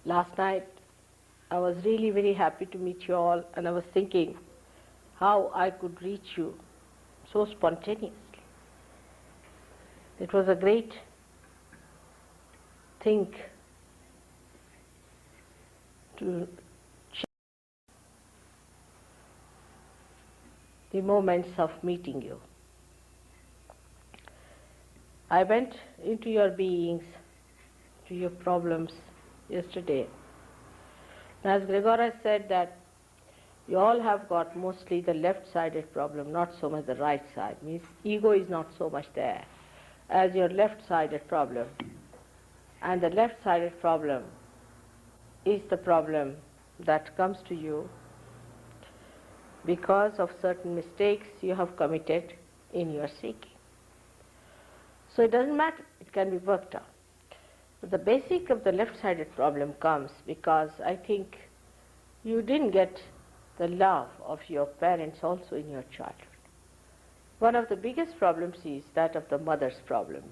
Last night I was really very happy to meet you all, and I was thinking how I could reach you so spontaneously. It was a great thing to share the moments of meeting you. I went into your beings, to your problems yesterday. As Gregor said that you all have got mostly the left-sided problem, not so much the right side. Means ego is not so much there as your left-sided problem. And the left-sided problem is the problem that comes to you because of certain mistakes you have committed in your seeking. So it doesn't matter, it can be worked out. But the basic of the left-sided problem comes because I think you didn't get the love of your parents also in your childhood. One of the biggest problems is that of the mother's problem,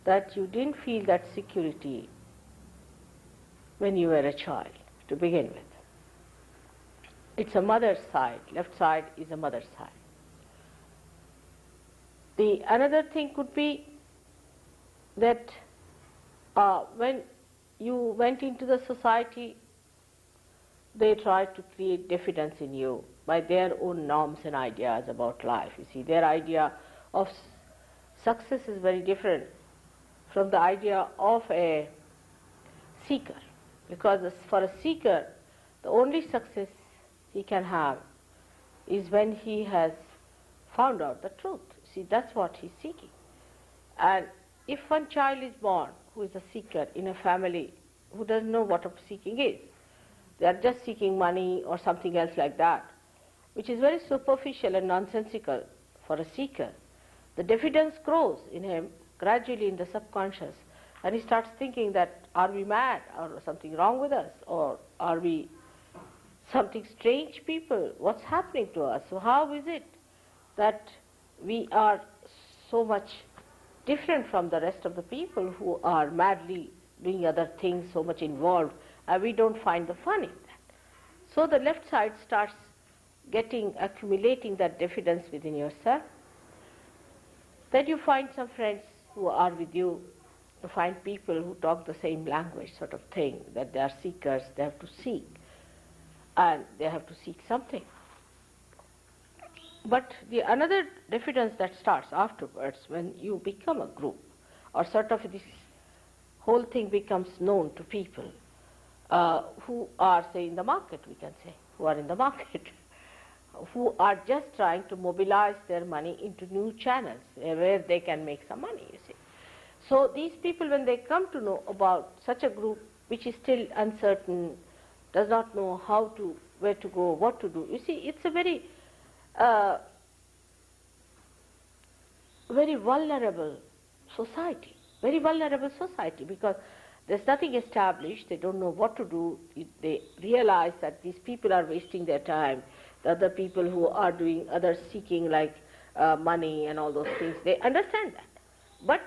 that you didn't feel that security when you were a child to begin with. It's a mother's side, left side is a mother's side. The another thing could be that when you went into the society, they tried to create diffidence in you by their own norms and ideas about life. You see, their idea of success is very different from the idea of a seeker. Because for a seeker, the only success he can have is when he has found out the truth. See, that's what he's seeking. And if one child is born who is a seeker in a family who doesn't know what a seeking is, they are just seeking money or something else like that, which is very superficial and nonsensical for a seeker. The diffidence grows in him gradually in the subconscious, and he starts thinking that, are we mad, or something wrong with us, or are we something strange people? What's happening to us? So how is it that we are so much different from the rest of the people who are madly doing other things, so much involved, and we don't find the fun in that? So the left side starts accumulating that diffidence within yourself. Then you find some friends who are with you, you find people who talk the same language sort of thing, that they are seekers, they have to seek, and they have to seek something. But the another diffidence that starts afterwards when you become a group, or sort of this whole thing becomes known to people who are, say, in the market, we can say, who are in the market, who are just trying to mobilize their money into new channels where they can make some money, you see. So these people, when they come to know about such a group which is still uncertain, does not know how to, where to go, what to do, you see, it's a very very vulnerable society, because there's nothing established, they don't know what to do, they realize that these people are wasting their time, the other people who are doing other seeking like money and all those things, they understand that. But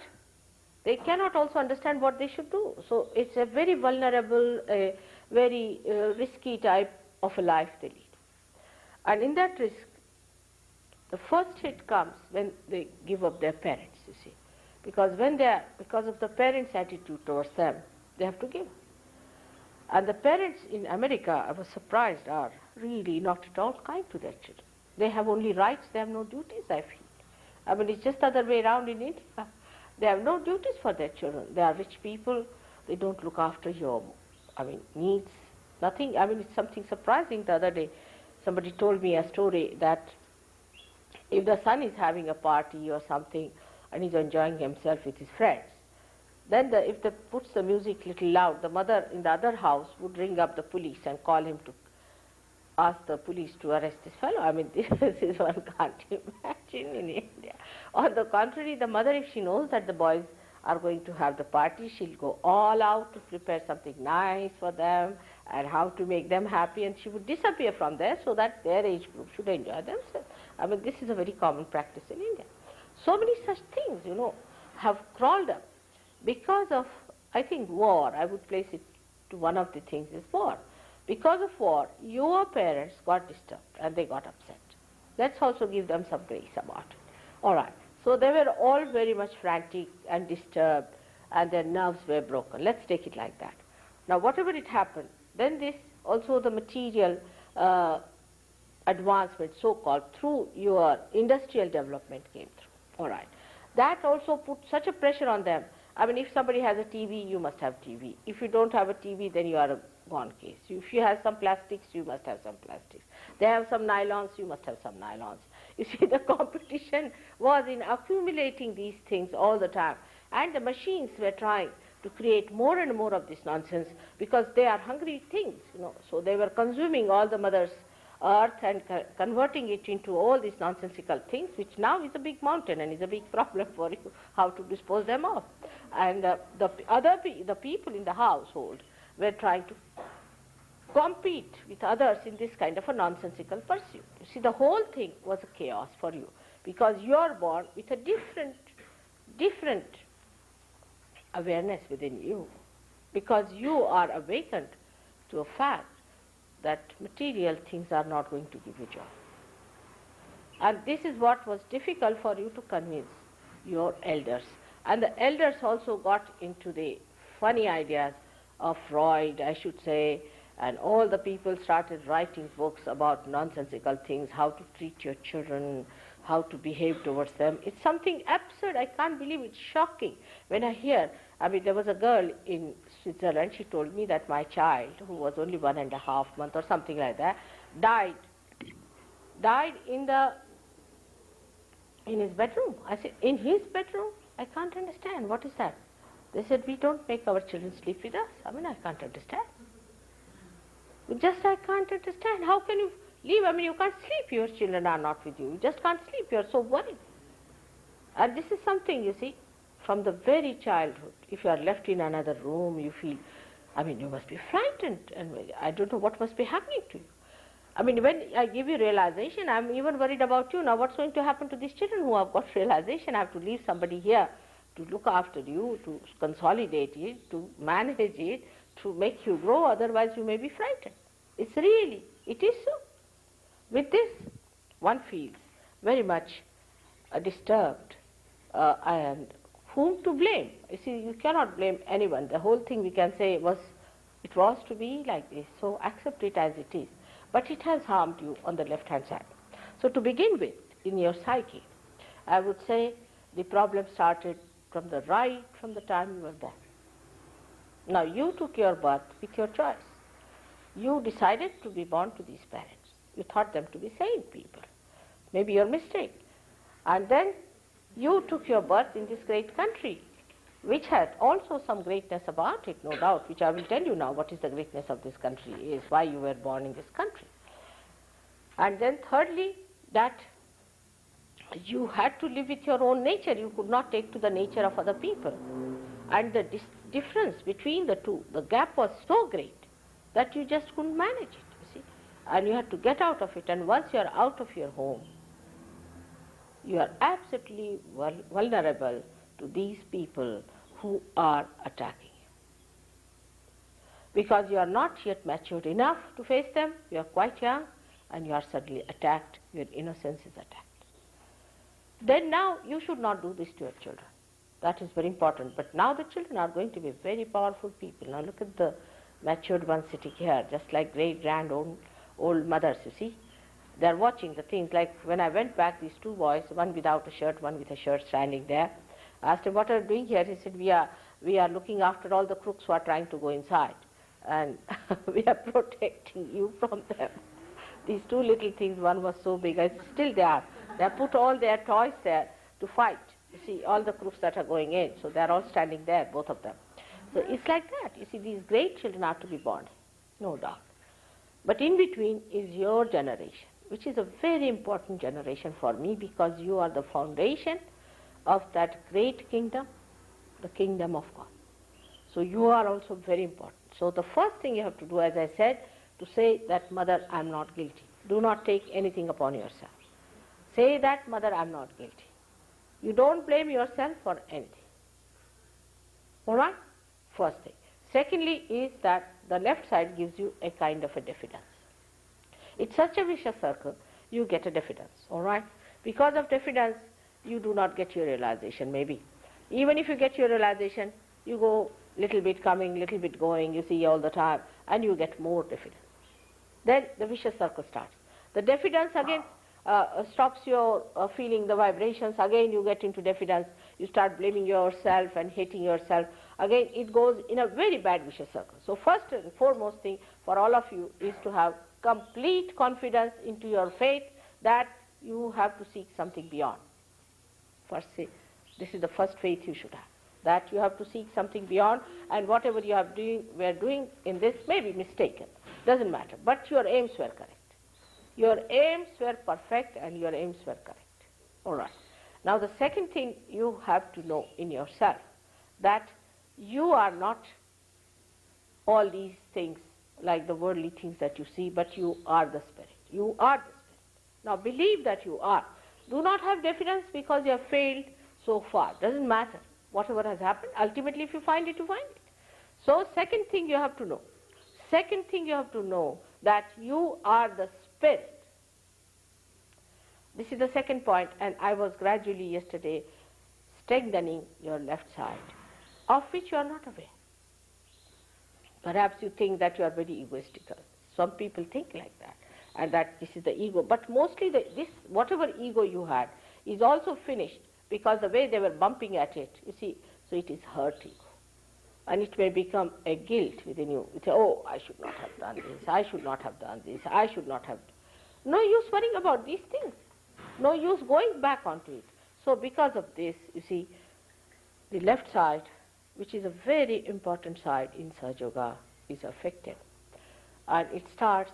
they cannot also understand what they should do. So it's a very vulnerable, very risky type of a life they lead. And in that risk, the first hit comes when they give up their parents, you see. Because because of the parents' attitude towards them, they have to give. And the parents in America, I was surprised, are really not at all kind to their children. They have only rights, they have no duties, I feel. I mean, it's just the other way around in India. They have no duties for their children. They are rich people, they don't look after your, needs, nothing. I mean, it's something surprising. The other day, somebody told me a story that if the son is having a party or something and he's enjoying himself with his friends, then if they puts the music little loud, the mother in the other house would ring up the police and call him to ask the police to arrest this fellow. I mean, this is one can't imagine in India. On the contrary, the mother, if she knows that the boys are going to have the party, she'll go all out to prepare something nice for them and how to make them happy, and she would disappear from there so that their age group should enjoy themselves. I mean, this is a very common practice in India. So many such things, have crawled up because of, I think, war. I would place it to one of the things is war. Because of war, your parents got disturbed and they got upset. Let's also give them some grace about it. All right. So they were all very much frantic and disturbed and their nerves were broken. Let's take it like that. Now, whatever it happened, then this also the material advancement, so-called, through your industrial development came through. All right. That also put such a pressure on them. I mean, if somebody has a TV, you must have TV. If you don't have a TV, then you are a gone case. If you have some plastics, you must have some plastics. They have some nylons, you must have some nylons. You see, the competition was in accumulating these things all the time. And the machines were trying to create more and more of this nonsense because they are hungry things, you know. So they were consuming all the mother's earth and converting it into all these nonsensical things, which now is a big mountain and is a big problem for you, how to dispose them of. And the people in the household were trying to compete with others in this kind of a nonsensical pursuit. You see, the whole thing was a chaos for you because you are born with a different awareness within you, because you are awakened to a fact that material things are not going to give you joy. And this is what was difficult for you to convince your elders. And the elders also got into the funny ideas of Freud, I should say, and all the people started writing books about nonsensical things, how to treat your children, how to behave towards them. It's something absurd. I can't believe it. It's shocking. When I hear, I mean, there was a girl in Switzerland, she told me that my child, who was only 1.5 months or something like that, died in his bedroom. I said, in his bedroom? I can't understand. What is that? They said, we don't make our children sleep with us. I mean, I can't understand. I can't understand. How can you leave? I mean, you can't sleep. Your children are not with you. You just can't sleep. You're so worried. And this is something, you see, from the very childhood. If you are left in another room, you feel, I mean, you must be frightened. And I don't know what must be happening to you. I mean, when I give you realization, I'm even worried about you. Now, what's going to happen to these children who have got realization? I have to leave somebody here to look after you, to consolidate it, to manage it, to make you grow, otherwise you may be frightened. It is so. With this, one feels very much disturbed, and whom to blame? You see, you cannot blame anyone. The whole thing we can say it was to be like this, so accept it as it is. But it has harmed you on the left-hand side. So to begin with, in your psyche, I would say the problem started from the time you were born. Now, you took your birth with your choice. You decided to be born to these parents. You thought them to be sane people. Maybe your mistake. And then you took your birth in this great country, which had also some greatness about it, no doubt, which I will tell you now what is the greatness of this country, is why you were born in this country. And then thirdly, that you had to live with your own nature. You could not take to the nature of other people. And the difference between the two, the gap was so great that you just couldn't manage it, you see. And you had to get out of it. And once you are out of your home, you are absolutely vulnerable to these people who are attacking you. Because you are not yet matured enough to face them, you are quite young, and you are suddenly attacked, your innocence is attacked. Then now you should not do this to your children. That is very important. But now the children are going to be very powerful people. Now look at the matured ones sitting here, just like great, grand, old mothers, you see. They are watching the things. Like when I went back, these two boys, one without a shirt, one with a shirt, standing there. I asked him, what are you doing here? He said, we are looking after all the crooks who are trying to go inside. And we are protecting you from them. These two little things, one was so big, and still they are. They have put all their toys there to fight. You see, all the crooks that are going in. So they are all standing there, both of them. So it's like that. You see, these great children are to be born, no doubt. But in between is your generation, which is a very important generation for me, because you are the foundation of that great kingdom, the kingdom of God. So you are also very important. So the first thing you have to do, as I said, to say that, Mother, I am not guilty. Do not take anything upon yourself. Say that, Mother, I am not guilty. You don't blame yourself for anything. All right? First thing. Secondly is that the left side gives you a kind of a diffidence. It's such a vicious circle, you get a diffidence, all right? Because of diffidence, you do not get your realization, maybe. Even if you get your realization, you go little bit coming, little bit going, you see all the time, and you get more diffidence. Then the vicious circle starts. The diffidence again stops your feeling the vibrations. Again you get into diffidence. You start blaming yourself and hating yourself. Again it goes in a very bad vicious circle. So first and foremost thing for all of you is to have complete confidence into your faith that you have to seek something beyond. First, this is the first faith you should have, that you have to seek something beyond, and whatever you were doing in this may be mistaken. Doesn't matter, but your aims were correct. Your aims were perfect and your aims were correct. All right. Now the second thing you have to know in yourself, that you are not all these things like the worldly things that you see, but you are the Spirit. You are the Spirit. Now believe that you are. Do not have diffidence because you have failed so far. Doesn't matter. Whatever has happened, ultimately if you find it, you find it. So second thing you have to know. Second thing you have to know that you are the Spirit. This is the second point, and I was gradually yesterday strengthening your left side, of which you are not aware. Perhaps you think that you are very egoistical. Some people think like that, and that this is the ego. But mostly this whatever ego you had is also finished, because the way they were bumping at it, you see, so it is hurt ego. And it may become a guilt within you. You say, oh, I should not have done this, I should not have done this, I should not have. No use worrying about these things. No use going back onto it. So because of this, you see, the left side, which is a very important side in SahajaYoga, is affected. And it starts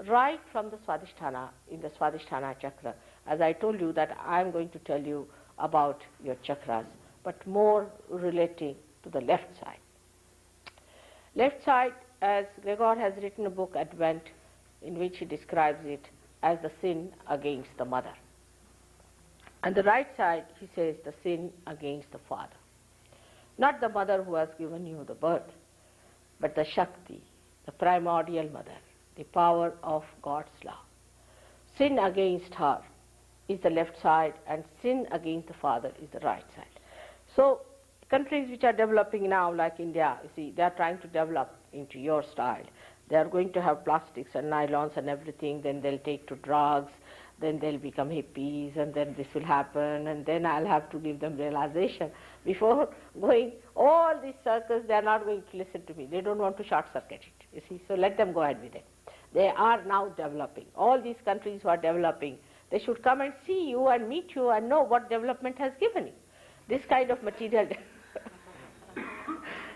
right from the Swadhisthana, in the Swadhisthana chakra. As I told you that I am going to tell you about your chakras, but more relating to the left side. Left side, as Gregor has written a book, Advent, in which he describes it as the sin against the mother. And the right side, he says, the sin against the father. Not the mother who has given you the birth, but the Shakti, the primordial mother, the power of God's love. Sin against her is the left side, and sin against the father is the right side. So countries which are developing now, like India, you see, they are trying to develop into your style. They are going to have plastics and nylons and everything, then they'll take to drugs, then they'll become hippies, and then this will happen, and then I'll have to give them realization. Before going all these circles, they are not going to listen to me. They don't want to short-circuit it, you see, so let them go ahead with it. They are now developing. All these countries who are developing, they should come and see you and meet you and know what development has given you. This kind of material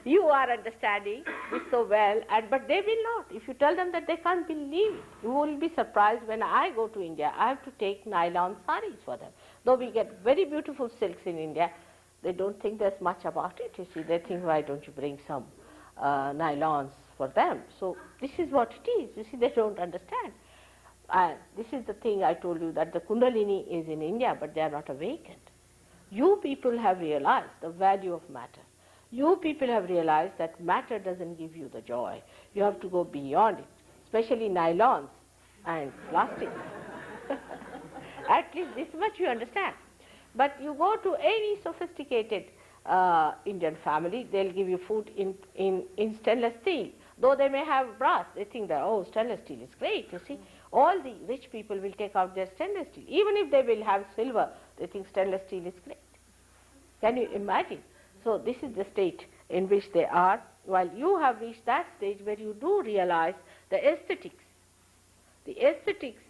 you are understanding this so well, but they will not. If you tell them that, they can't believe it. You will be surprised. When I go to India, I have to take nylon saris for them. Though we get very beautiful silks in India, they don't think there's much about it. You see, they think, why don't you bring some nylons for them? So this is what it is. You see, they don't understand. And this is the thing I told you, that the Kundalini is in India, but they are not awakened. You people have realized the value of matter. You people have realized that matter doesn't give you the joy. You have to go beyond it, especially nylons and plastics. At least this much you understand. But you go to any sophisticated Indian family, they'll give you food in stainless steel. Though they may have brass, they think that, oh, stainless steel is great, you see. All the rich people will take out their stainless steel. Even if they will have silver, they think stainless steel is great. Can you imagine? So this is the state in which they are, while you have reached that stage where you do realize the aesthetics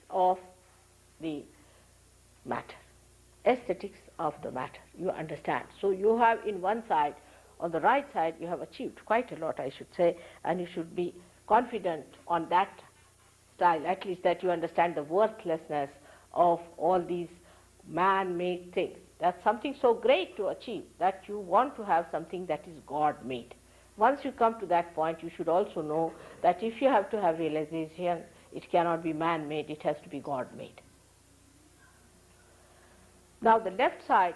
of the matter, aesthetics of the matter, you understand. So you have in one side, on the right side, you have achieved quite a lot, I should say, and you should be confident on that style, at least that you understand the worthlessness of all these man-made things. That's something so great to achieve that you want to have something that is God-made. Once you come to that point, you should also know that if you have to have realization, it cannot be man-made, it has to be God-made. Now the left side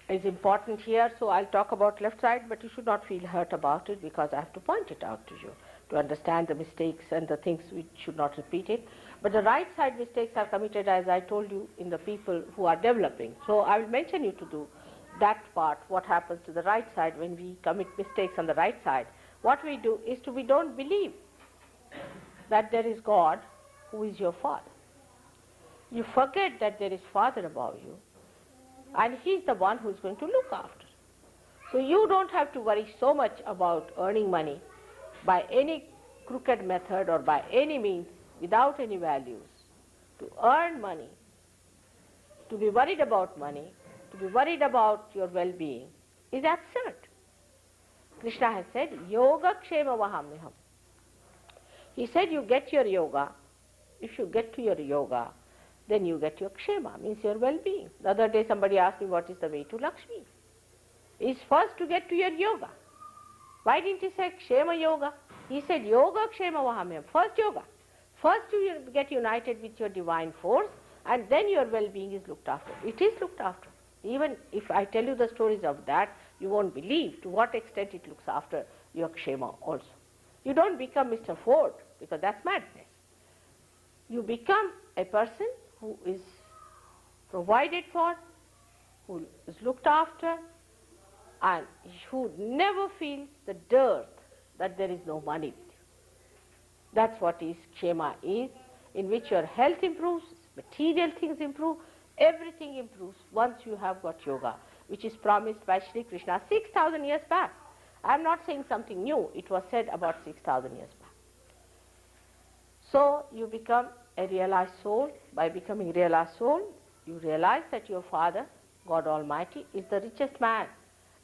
is important here, so I'll talk about left side, but you should not feel hurt about it because I have to point it out to you to understand the mistakes and the things which should not repeat it. But the right side mistakes are committed, as I told you, in the people who are developing. So I will mention you to do that part, what happens to the right side when we commit mistakes on the right side. What we do is we don't believe that there is God who is your Father. You forget that there is Father above you, and He is the one who is going to look after. So you don't have to worry so much about earning money by any crooked method or by any means without any values. To earn money, to be worried about money, to be worried about your well-being is absurd. Krishna has said, Yoga Kshema Vahamyaham. He said you get your yoga. If you get to your yoga, then you get your kshema, means your well-being. The other day somebody asked me what is the way to Lakshmi. It's first to get to your yoga. Why didn't he say kshema yoga? He said yoga kshema vahamyam. First yoga. First you get united with your divine force, and then your well-being is looked after. It is looked after. Even if I tell you the stories of that, you won't believe to what extent it looks after your kshema also. You don't become Mr. Ford, because that's madness. You become a person who is provided for, who is looked after, and who never feels the dearth that there is no money with you. That's what is kshema is, in which your health improves, material things improve, everything improves once you have got yoga, which is promised by Sri Krishna 6,000 years back. I am not saying something new, it was said about 6,000 years back. So you become a realized soul. By becoming realized soul, you realize that your Father, God Almighty, is the richest man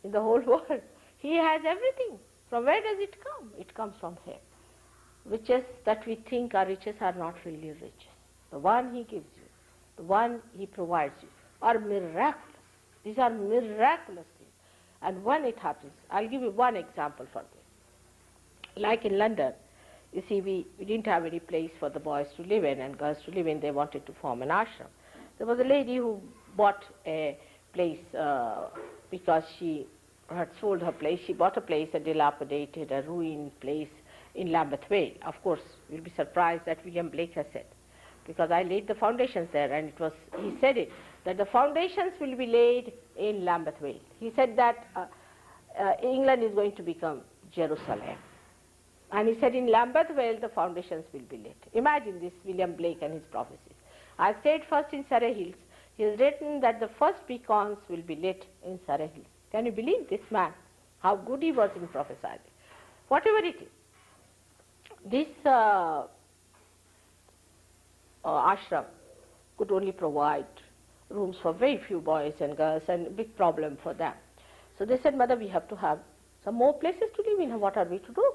in the whole world. He has everything. From where does it come? It comes from Him. Riches that we think are riches are not really riches. The one He gives you, the one He provides you, are miraculous. These are miraculous things. And when it happens, I'll give you one example for this. Like in London, you see, we didn't have any place for the boys to live in and girls to live in. They wanted to form an ashram. There was a lady who bought a place because she had sold her place. She bought a place, a dilapidated, a ruined place in Lambeth Vale. Of course, you'll be surprised that William Blake has said, because I laid the foundations there, and it was, he said it, that the foundations will be laid in Lambeth Vale. He said that England is going to become Jerusalem. And he said in Lambeth Vale the foundations will be laid. Imagine this, William Blake and his prophecies. I stayed first in Surrey Hills. He has written that the first beacons will be lit in Surrey Hills. Can you believe this man? How good he was in prophesying. Whatever it is. This ashram could only provide rooms for very few boys and girls, and a big problem for them. So they said, Mother, we have to have some more places to live in. What are we to do?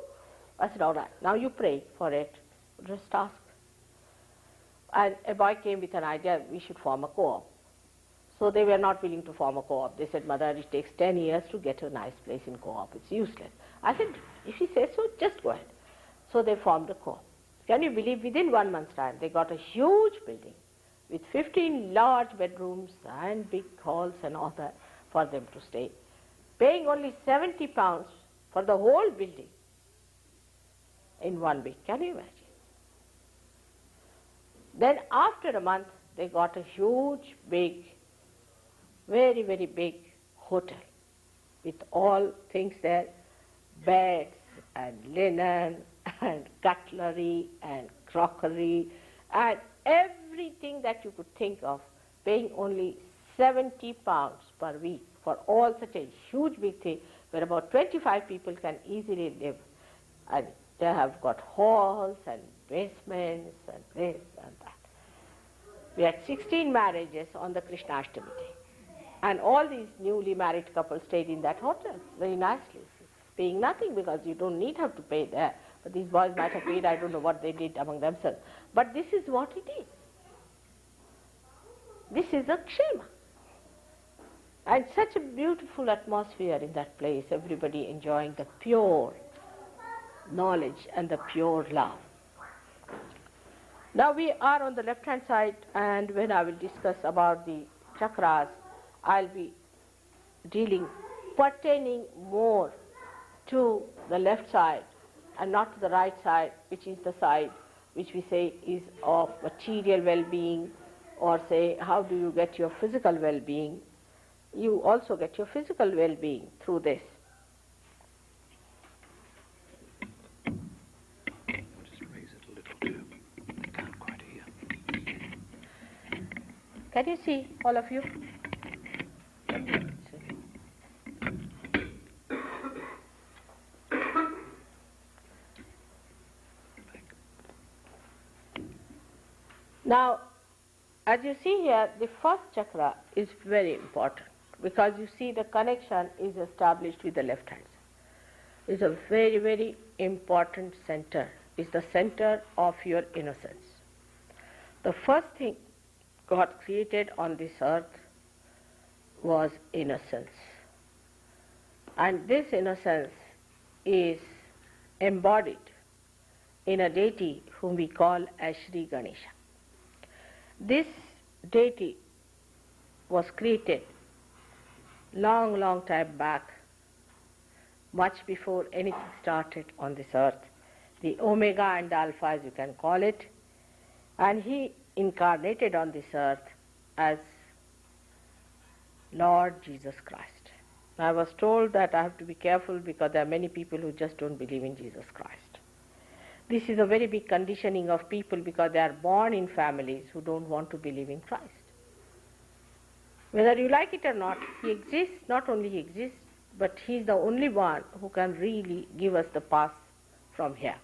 I said, all right, now you pray for it. Just ask. And a boy came with an idea, we should form a co-op. So they were not willing to form a co-op. They said, Mother, it takes 10 years to get a nice place in co-op. It's useless. I said, if he says so, just go ahead. So they formed a co-op. Can you believe, within 1 month's time, they got a huge building with 15 large bedrooms and big halls and all that for them to stay, paying only £70 for the whole building in 1 week. Can you imagine? Then after a month, they got a huge, big, very, very big hotel with all things there, beds and linen and cutlery and crockery and everything that you could think of, paying only £70 per week for all such a huge big thing where about 25 people can easily live. And they have got halls and basements and this and that. We had 16 marriages on the Krishnashtami day. And all these newly married couples stayed in that hotel very nicely, paying nothing because you don't have to pay there. But these boys might have paid, I don't know what they did among themselves. But this is what it is. This is a kshema. And such a beautiful atmosphere in that place, everybody enjoying the pure knowledge and the pure love. Now we are on the left-hand side, and when I will discuss about the chakras, I'll be dealing, pertaining more to the left side and not to the right side, which is the side which we say is of material well-being, or say how do you get your physical well-being. You also get your physical well-being through this. Just raise it a little too. I can't quite hear. Can you see, all of you? Now, as you see here, the first chakra is very important because you see the connection is established with the left hand. It's a very, very important center. It's the center of your innocence. The first thing God created on this earth was innocence. And this innocence is embodied in a deity whom we call as Sri Ganesha. This deity was created long, long time back, much before anything started on this earth, the Omega and the Alpha as you can call it, and he incarnated on this earth as Lord Jesus Christ. I was told that I have to be careful because there are many people who just don't believe in Jesus Christ. This is a very big conditioning of people because they are born in families who don't want to believe in Christ. Whether you like it or not, he exists, not only he exists, but he is the only one who can really give us the path from here.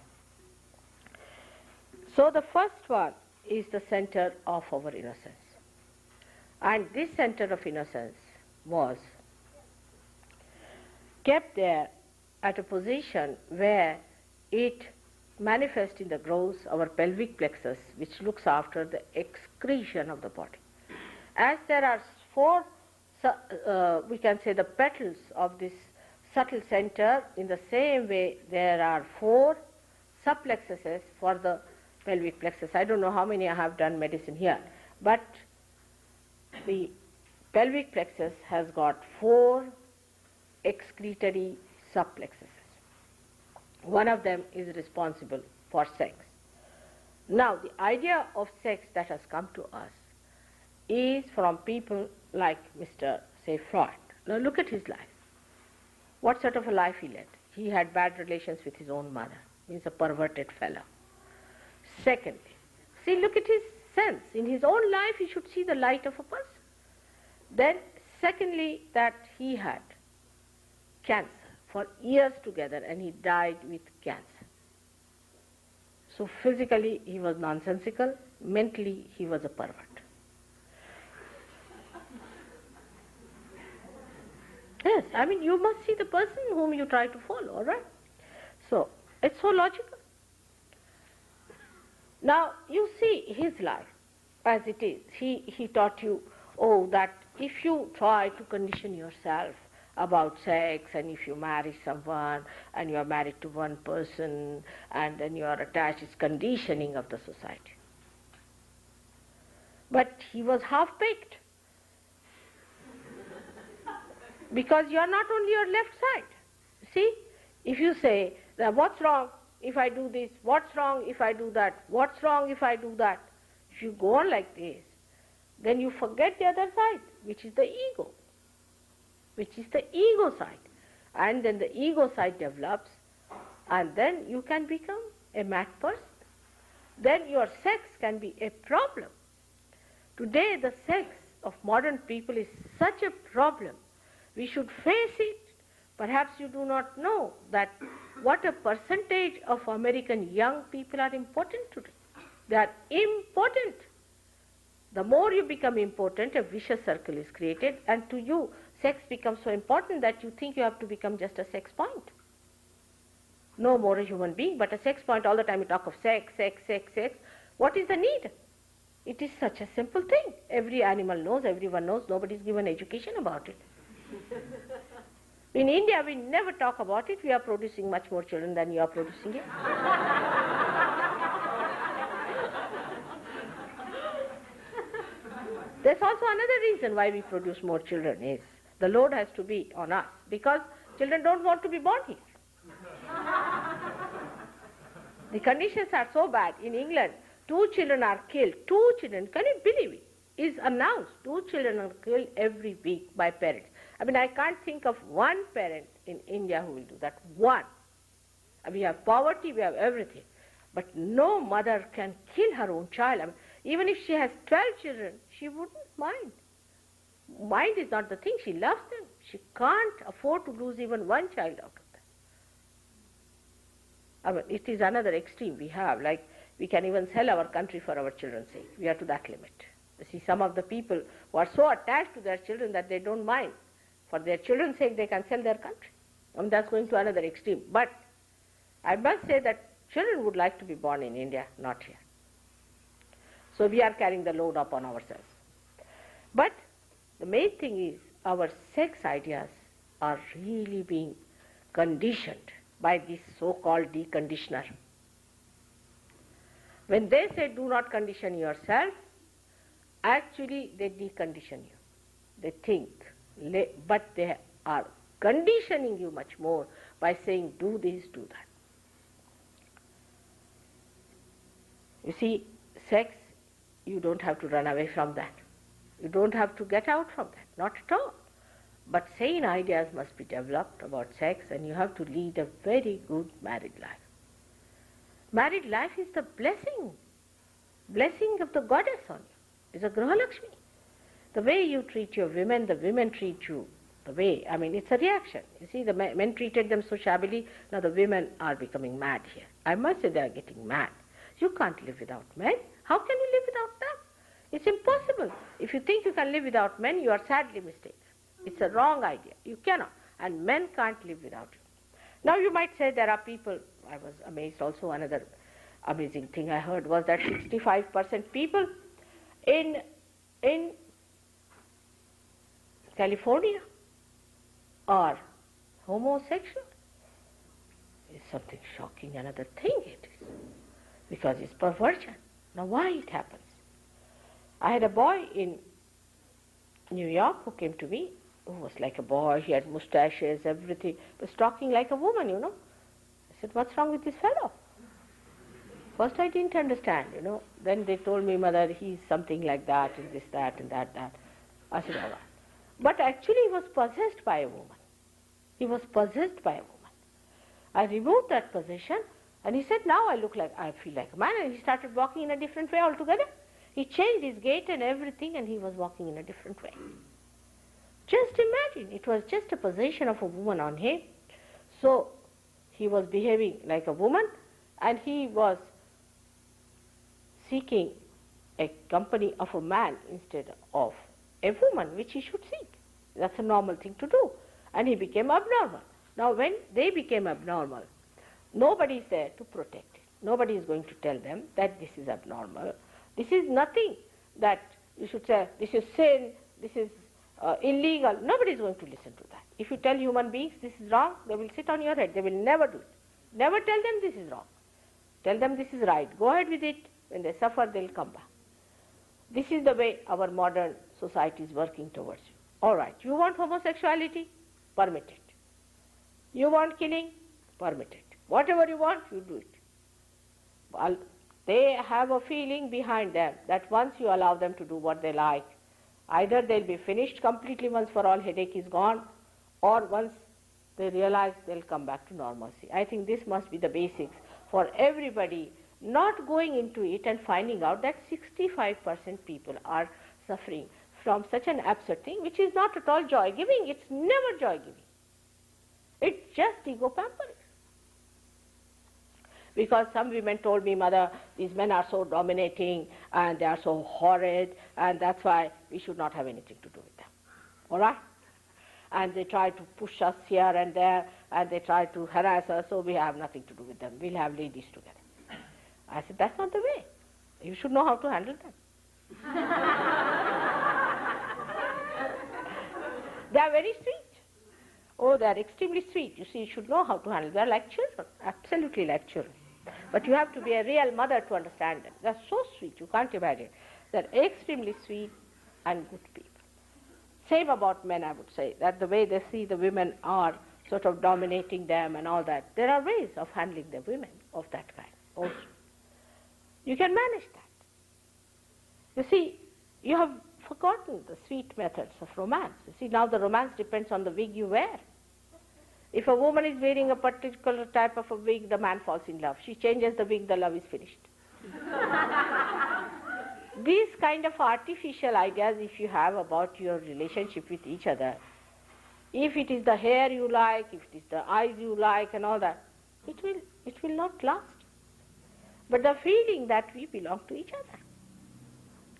So the first one is the center of our innocence. And this center of innocence was kept there at a position where it manifests in the growth, our pelvic plexus, which looks after the excretion of the body. As there are four, we can say the petals of this subtle center, in the same way there are four subplexuses for the pelvic plexus. I don't know how many I have done medicine here, but the pelvic plexus has got four excretory subplexuses. One of them is responsible for sex. Now, the idea of sex that has come to us is from people like Mr. say Freud. Now look at his life. What sort of a life he led? He had bad relations with his own mother. He's a perverted fellow. Secondly, see, look at his sense. In his own life, he should see the light of a person. Then, secondly, that he had cancer for years together and he died with cancer. So physically, he was nonsensical. Mentally, he was a pervert. Yes, I mean, you must see the person whom you try to follow, all right? So, it's so logical. Now, you see his life as it is. He taught you, that if you try to condition yourself about sex, and if you marry someone, and you are married to one person, and then you are attached, it's conditioning of the society. But he was half-baked. Because you are not only your left side. See, if you say, that what's wrong if I do this, what's wrong if I do that, what's wrong if I do that, if you go on like this, then you forget the other side, which is the ego. Which is the ego side. And then the ego side develops, and then you can become a mad person. Then your sex can be a problem. Today the sex of modern people is such a problem. We should face it. Perhaps you do not know that what a percentage of American young people are important today. They are important. The more you become important, a vicious circle is created, and to you, sex becomes so important that you think you have to become just a sex point. No more a human being, but a sex point. All the time you talk of sex, sex, sex, sex. What is the need? It is such a simple thing. Every animal knows, everyone knows, nobody is given education about it. In India, we never talk about it. We are producing much more children than you are producing here. There's also another reason why we produce more children is The load has to be on us because children don't want to be born here. The conditions are so bad. In England, 2 children are killed. 2 children, can you believe it? Is announced. 2 children are killed every week by parents. I mean, I can't think of one parent in India who will do that. One. We have poverty, we have everything. But no mother can kill her own child. I mean, even if she has 12 children, she wouldn't mind. Mind is not the thing. She loves them. She can't afford to lose even one child out of them. I mean, it is another extreme we have. Like, we can even sell our country for our children's sake. We are to that limit. You see, some of the people who are so attached to their children that they don't mind. For their children's sake, they can sell their country. I mean, that's going to another extreme. But I must say that children would like to be born in India, not here. So we are carrying the load upon ourselves. But the main thing is our sex ideas are really being conditioned by this so-called deconditioner. When they say do not condition yourself, actually they decondition you. They think, but they are conditioning you much more by saying do this, do that. You see, sex, you don't have to run away from that. You don't have to get out from that, not at all. But sane ideas must be developed about sex, and you have to lead a very good married life. Married life is the blessing of the goddess on you. It's a Graha Lakshmi. The way you treat your women, the women treat you. The way, I mean, it's a reaction. You see, the men treated them so shabbily, now the women are becoming mad here. I must say they are getting mad. You can't live without men. How can you live without them? It's impossible. If you think you can live without men, you are sadly mistaken. It's a wrong idea. You cannot. And men can't live without you. Now you might say there are people, I was amazed also, another amazing thing I heard was that 65% people in California are homosexual. It's something shocking, another thing it is. Because it's perversion. Now why it happens? I had a boy in New York who came to me, who was like a boy, he had mustaches, everything, was talking like a woman, you know. I said, what's wrong with this fellow? First I didn't understand, you know. Then they told me, mother, he's something like that, and this, that, and that. I said, all right. But actually he was possessed by a woman. He was possessed by a woman. I removed that possession, and he said, now I feel like a man, and he started walking in a different way altogether. He changed his gait and everything, and he was walking in a different way. Just imagine, it was just a possession of a woman on him. So he was behaving like a woman, and he was seeking a company of a man instead of a woman, which he should seek. That's a normal thing to do. And he became abnormal. Now when they became abnormal, nobody is there to protect it. Nobody is going to tell them that this is abnormal. This is nothing that you should say, this is sin, this is illegal. Nobody is going to listen to that. If you tell human beings this is wrong, they will sit on your head. They will never do it. Never tell them this is wrong. Tell them this is right. Go ahead with it. When they suffer, they will come back. This is the way our modern society is working towards you. All right, you want homosexuality? Permit it. You want killing? Permit it. Whatever you want, you do it. Well, they have a feeling behind them that once you allow them to do what they like, either they'll be finished completely once for all, headache is gone, or once they realize they'll come back to normalcy. I think this must be the basics for everybody, not going into it and finding out that 65% people are suffering from such an absurd thing, which is not at all joy-giving. It's never joy-giving. It's just ego pampering. Because some women told me, mother, these men are so dominating and they are so horrid, and that's why we should not have anything to do with them. All right? And they try to push us here and there, and they try to harass us, so we have nothing to do with them. We'll have ladies together. I said, that's not the way. You should know how to handle them. They are very sweet. Oh, they are extremely sweet. You see, you should know how to handle them. They are like children, absolutely like children. But you have to be a real mother to understand them. They are so sweet, you can't imagine. They are extremely sweet and good people. Same about men, I would say, that the way they see the women are sort of dominating them and all that. There are ways of handling the women of that kind also. You can manage that. You see, you have forgotten the sweet methods of romance. You see, now the romance depends on the wig you wear. If a woman is wearing a particular type of a wig, the man falls in love. She changes the wig, the love is finished. These kind of artificial ideas, if you have about your relationship with each other, if it is the hair you like, if it is the eyes you like and all that, it will not last. But the feeling that we belong to each other,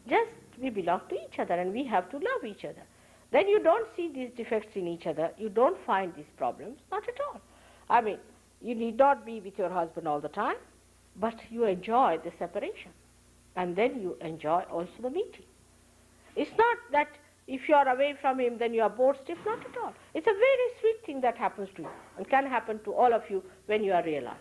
just we belong to each other and we have to love each other. Then you don't see these defects in each other, you don't find these problems, not at all. I mean, you need not be with your husband all the time, but you enjoy the separation. And then you enjoy also the meeting. It's not that if you are away from him, then you are bored stiff, not at all. It's a very sweet thing that happens to you and can happen to all of you when you are realized.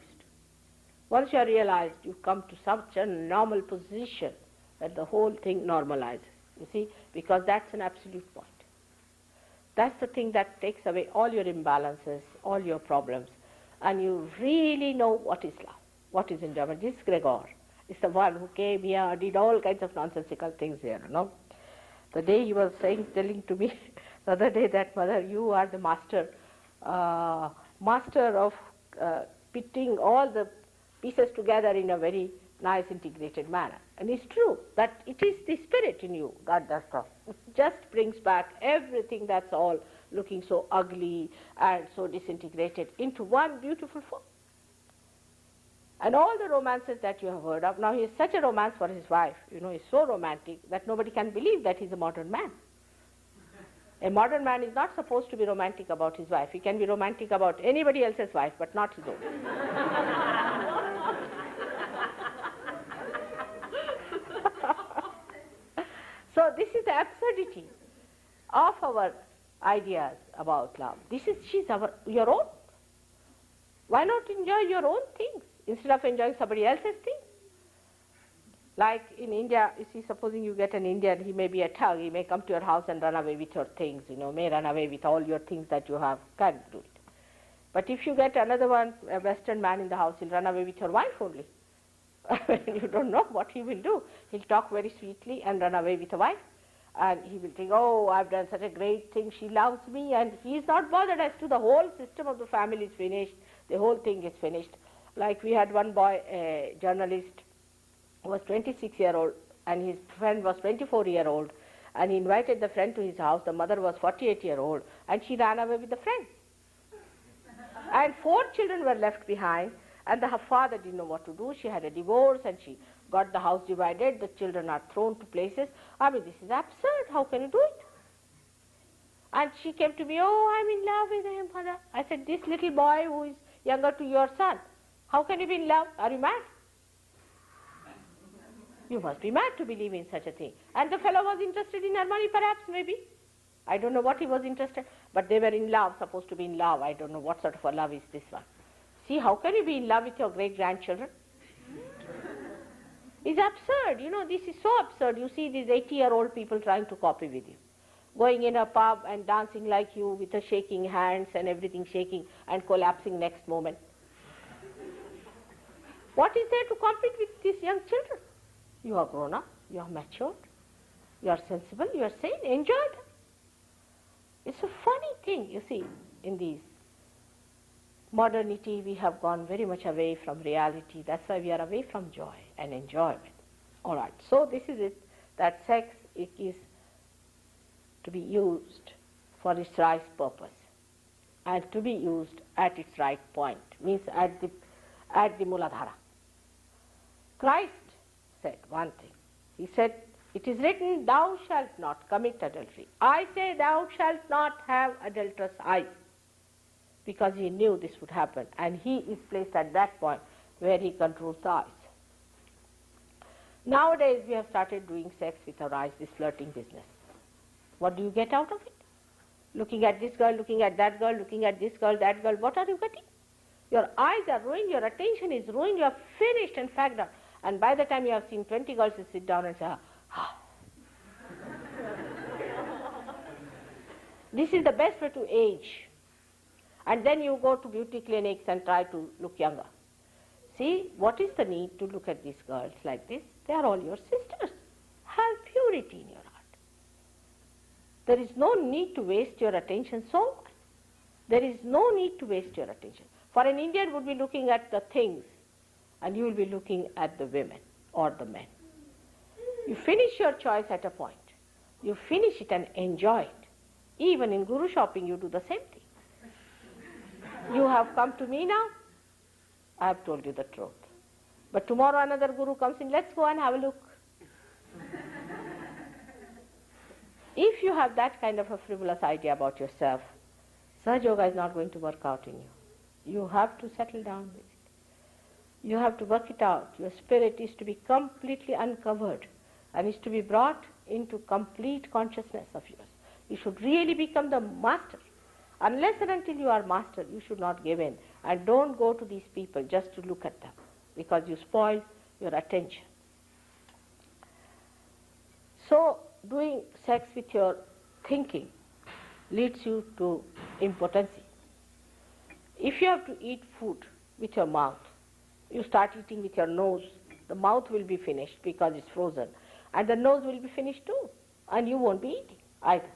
Once you are realized, you come to such a normal position that the whole thing normalizes, you see, because that's an absolute point. That's the thing that takes away all your imbalances, all your problems, and you really know what is love, what is enjoyment. This Gregor is the one who came here, did all kinds of nonsensical things here, you know. The day he was telling to me the other day that, Mother, you are the master of putting all the pieces together in a very nice integrated manner. And it's true that it is the spirit in you that does that. It just brings back everything that's all looking so ugly and so disintegrated into one beautiful form. And all the romances that you have heard of, now he is such a romance for his wife, you know, he's so romantic that nobody can believe that he's a modern man. A modern man is not supposed to be romantic about his wife. He can be romantic about anybody else's wife, but not his own. So this is the absurdity of our ideas about love. She's your own. Why not enjoy your own things instead of enjoying somebody else's things? Like in India, you see, supposing you get an Indian, he may be a thug, he may come to your house and run away with your things, you know, may run away with all your things that you have, can't do it. But if you get another one, a Western man in the house, he'll run away with your wife only. You don't know what he will do. He'll talk very sweetly and run away with a wife. And he will think, oh, I've done such a great thing, she loves me, and he is not bothered as to the whole system of the family is finished, the whole thing is finished. Like we had one boy, a journalist, who was 26-year-old, and his friend was 24-year-old, and he invited the friend to his house. The mother was 48-year-old, and she ran away with the friend. And 4 children were left behind, and her father didn't know what to do. She had a divorce, and she got the house divided. The children are thrown to places. I mean, this is absurd. How can you do it? And she came to me, oh, I'm in love with him, Mother. I said, this little boy who is younger to your son, how can you be in love? Are you mad? You must be mad to believe in such a thing. And the fellow was interested in her money, perhaps, maybe. I don't know what he was interested, but they were in love, supposed to be in love. I don't know what sort of a love is this one. See, how can you be in love with your great-grandchildren? It's absurd. You know, this is so absurd. You see these 80-year-old people trying to copy with you, going in a pub and dancing like you with the shaking hands and everything shaking and collapsing next moment. What is there to compete with these young children? You are grown up, you are matured, you are sensible, you are sane, enjoy them. It's a funny thing, you see, in these modernity, we have gone very much away from reality. That's why we are away from joy and enjoyment. All right, so this is it, that sex, it is to be used for its right purpose and to be used at its right point, means at the Muladhara. Christ said one thing. He said, it is written, thou shalt not commit adultery. I say, thou shalt not have adulterous eyes. Because he knew this would happen, and he is placed at that point where he controls the eyes. Nowadays we have started doing sex with our eyes, this flirting business. What do you get out of it? Looking at this girl, looking at that girl, looking at this girl, that girl, what are you getting? Your eyes are ruined, your attention is ruined, you are finished and fagged out. And by the time you have seen 20 girls, you sit down and say, ah. This is the best way to age. And then you go to beauty clinics and try to look younger. See, what is the need to look at these girls like this? They are all your sisters. Have purity in your heart. There is no need to waste your attention so much. There is no need to waste your attention. For an Indian would be looking at the things, and you will be looking at the women or the men. You finish your choice at a point. You finish it and enjoy it. Even in guru shopping you do the same thing. You have come to me now, I have told you the truth. But tomorrow another guru comes in, let's go and have a look. If you have that kind of a frivolous idea about yourself, SahajaYoga is not going to work out in you. You have to settle down with it. You have to work it out. Your spirit is to be completely uncovered and is to be brought into complete consciousness of yours. You should really become the master. Unless and until you are master, you should not give in. And don't go to these people just to look at them, because you spoil your attention. So, doing sex with your thinking leads you to impotency. If you have to eat food with your mouth, you start eating with your nose, the mouth will be finished because it's frozen, and the nose will be finished too, and you won't be eating either.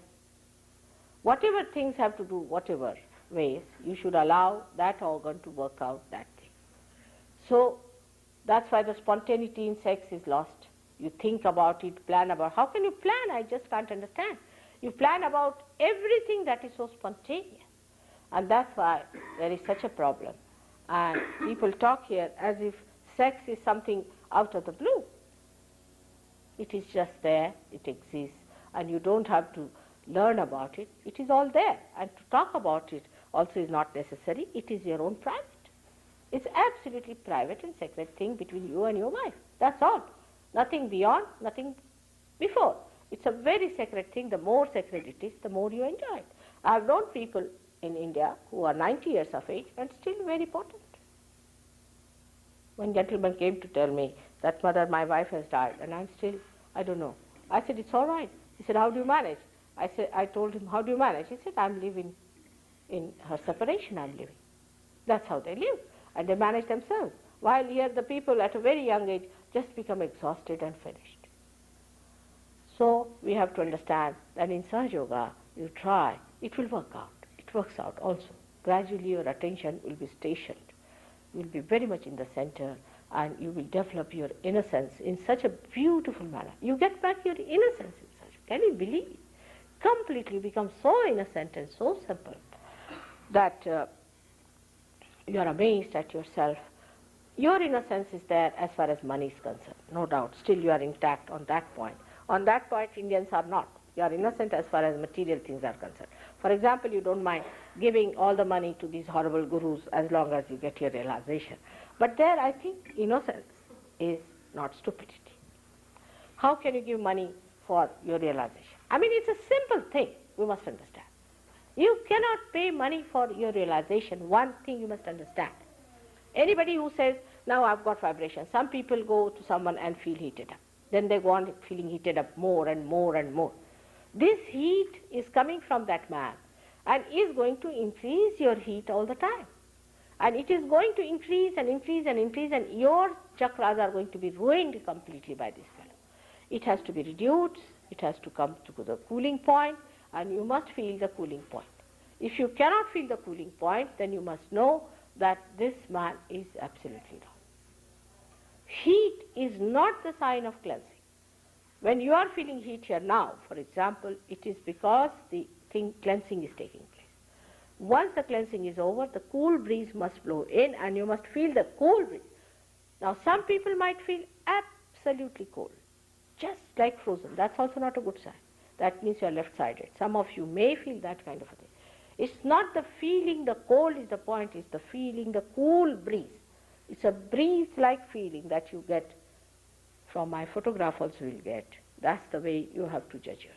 Whatever things have to do, whatever ways, you should allow that organ to work out that thing. So, that's why the spontaneity in sex is lost. You think about it, plan about. How can you plan? I just can't understand. You plan about everything that is so spontaneous. And that's why there is such a problem. And people talk here as if sex is something out of the blue. It is just there, it exists, and you don't have to learn about it. It is all there. And to talk about it also is not necessary. It is your own private. It's absolutely private and sacred thing between you and your wife. That's all. Nothing beyond, nothing before. It's a very sacred thing. The more sacred it is, the more you enjoy it. I have known people in India who are 90 years of age and still very potent. One gentleman came to tell me that, mother, my wife has died and I'm still, I don't know. I said, it's all right. He said, how do you manage? I told him, how do you manage? He said, I'm living in her separation, I'm living. That's how they live. And they manage themselves. While here the people at a very young age just become exhausted and finished. So we have to understand that in SahajaYoga, you try, it will work out. It works out also. Gradually your attention will be stationed. You will be very much in the center and you will develop your innocence in such a beautiful manner. You get back your innocence in such. Can you believe it? Completely become so innocent and so simple that you are amazed at yourself. Your innocence is there as far as money is concerned, no doubt. Still you are intact on that point. On that point, Indians are not. You are innocent as far as material things are concerned. For example, you don't mind giving all the money to these horrible gurus as long as you get your realization. But there, I think, innocence is not stupidity. How can you give money for your realization? I mean, it's a simple thing, we must understand. You cannot pay money for your realization. One thing you must understand. Anybody who says, now I've got vibration, some people go to someone and feel heated up. Then they go on feeling heated up more and more and more. This heat is coming from that man and is going to increase your heat all the time. And it is going to increase and increase and increase, and your chakras are going to be ruined completely by this fellow. It has to be reduced, it has to come to the cooling point, and you must feel the cooling point. If you cannot feel the cooling point, then you must know that this man is absolutely wrong. Heat is not the sign of cleansing. When you are feeling heat here now, for example, it is because the cleansing is taking place. Once the cleansing is over, the cool breeze must blow in and you must feel the cool breeze. Now some people might feel absolutely cold, just like frozen. That's also not a good sign. That means you are left-sided. Some of you may feel that kind of a thing. It's not the feeling, the cold is the point, it's the feeling, the cool breeze. It's a breeze-like feeling that you get from my photograph also will get. That's the way you have to judge yourself.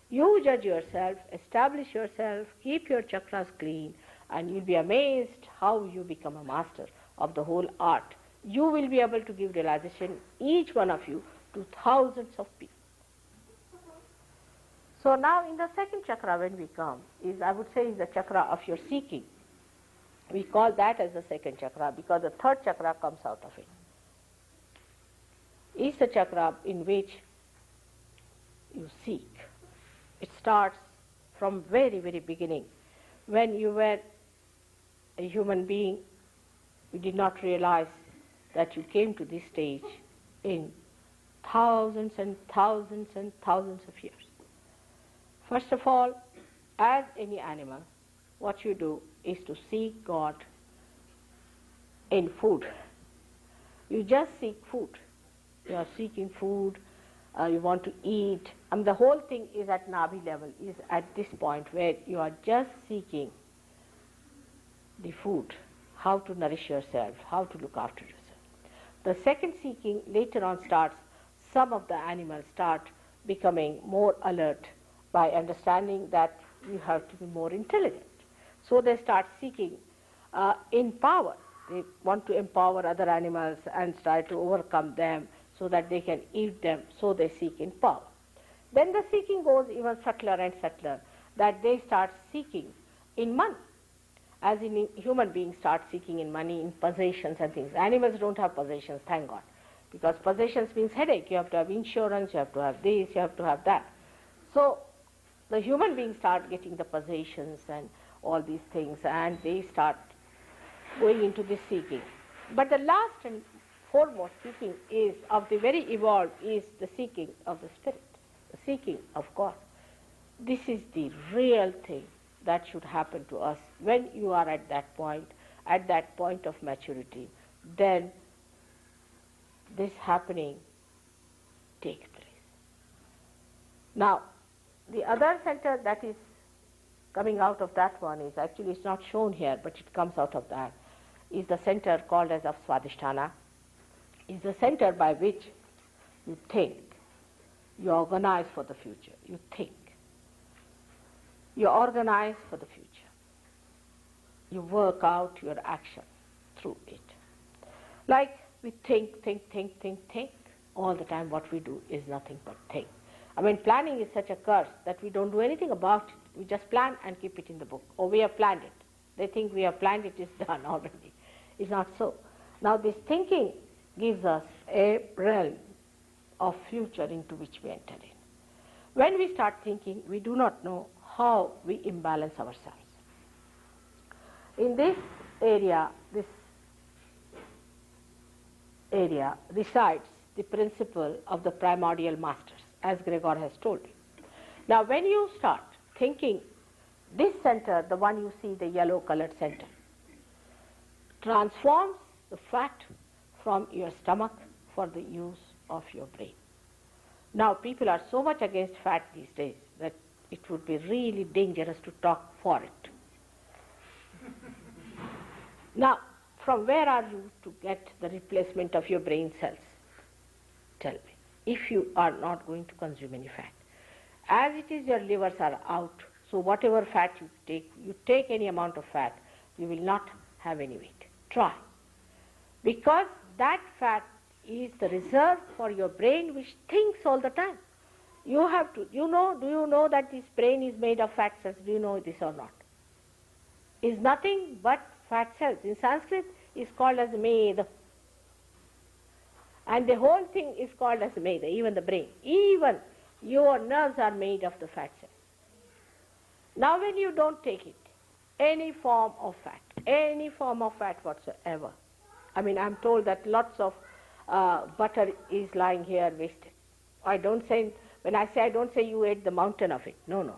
You judge yourself, establish yourself, keep your chakras clean, and you'll be amazed how you become a master of the whole art. You will be able to give realization, each one of you, to thousands of people. So now in the second chakra when we come, is I would say is the chakra of your seeking. We call that as the second chakra because the third chakra comes out of it. Is the chakra in which you seek. It starts from very, very beginning. When you were a human being, you did not realize that you came to this stage in thousands and thousands and thousands of years. First of all, as any animal, what you do is to seek God in food. You just seek food. You are seeking food, you want to eat. The whole thing is at Nabi level, is at this point where you are just seeking the food, how to nourish yourself, how to look after yourself. The second seeking later on starts, some of the animals start becoming more alert by understanding that you have to be more intelligent. So they start seeking in power. They want to empower other animals and try to overcome them so that they can eat them, so they seek in power. Then the seeking goes even subtler and subtler, that they start seeking in money. As in human beings start seeking in money, in possessions and things. Animals don't have possessions, thank God. Because possessions means headache. You have to have insurance, you have to have this, you have to have that. So the human beings start getting the possessions and all these things, and they start going into this seeking. But the last and foremost seeking is of the very evolved is the seeking of the spirit, the seeking of God. This is the real thing that should happen to us when you are at that point of maturity. Then this happening takes place. Now, the other center that is coming out of that one is actually it's not shown here, but it comes out of that, is the center called as of Swadhisthana. Is the center by which you think, you organize for the future, you think. You organize for the future. You work out your action through it. Like we think. All the time what we do is nothing but think. Planning is such a curse that we don't do anything about it. We just plan and keep it in the book. Or we have planned it. They think we have planned it, it's done already. It's not so. Now this thinking gives us a realm of future into which we enter in. When we start thinking, we do not know how we imbalance ourselves. In this area resides the principle of the primordial masters, as Gregor has told you. Now when you start thinking, this center, the one you see, the yellow colored center, transforms the fat from your stomach for the use of your brain. Now people are so much against fat these days that it would be really dangerous to talk for it. Now, from where are you to get the replacement of your brain cells? Tell me, if you are not going to consume any fat. As it is, your livers are out, so whatever fat you take any amount of fat, you will not have any weight. Try. Because that fat is the reserve for your brain which thinks all the time. You have to, do you know that this brain is made of fat cells? Do you know this or not? Is nothing but fat cells. In Sanskrit, it's called as med. And the whole thing is called as med, even the brain. Even your nerves are made of the fat cells. Now when you don't take it, any form of fat whatsoever, I'm told that lots of butter is lying here wasted. When I say I don't say you ate the mountain of it. No.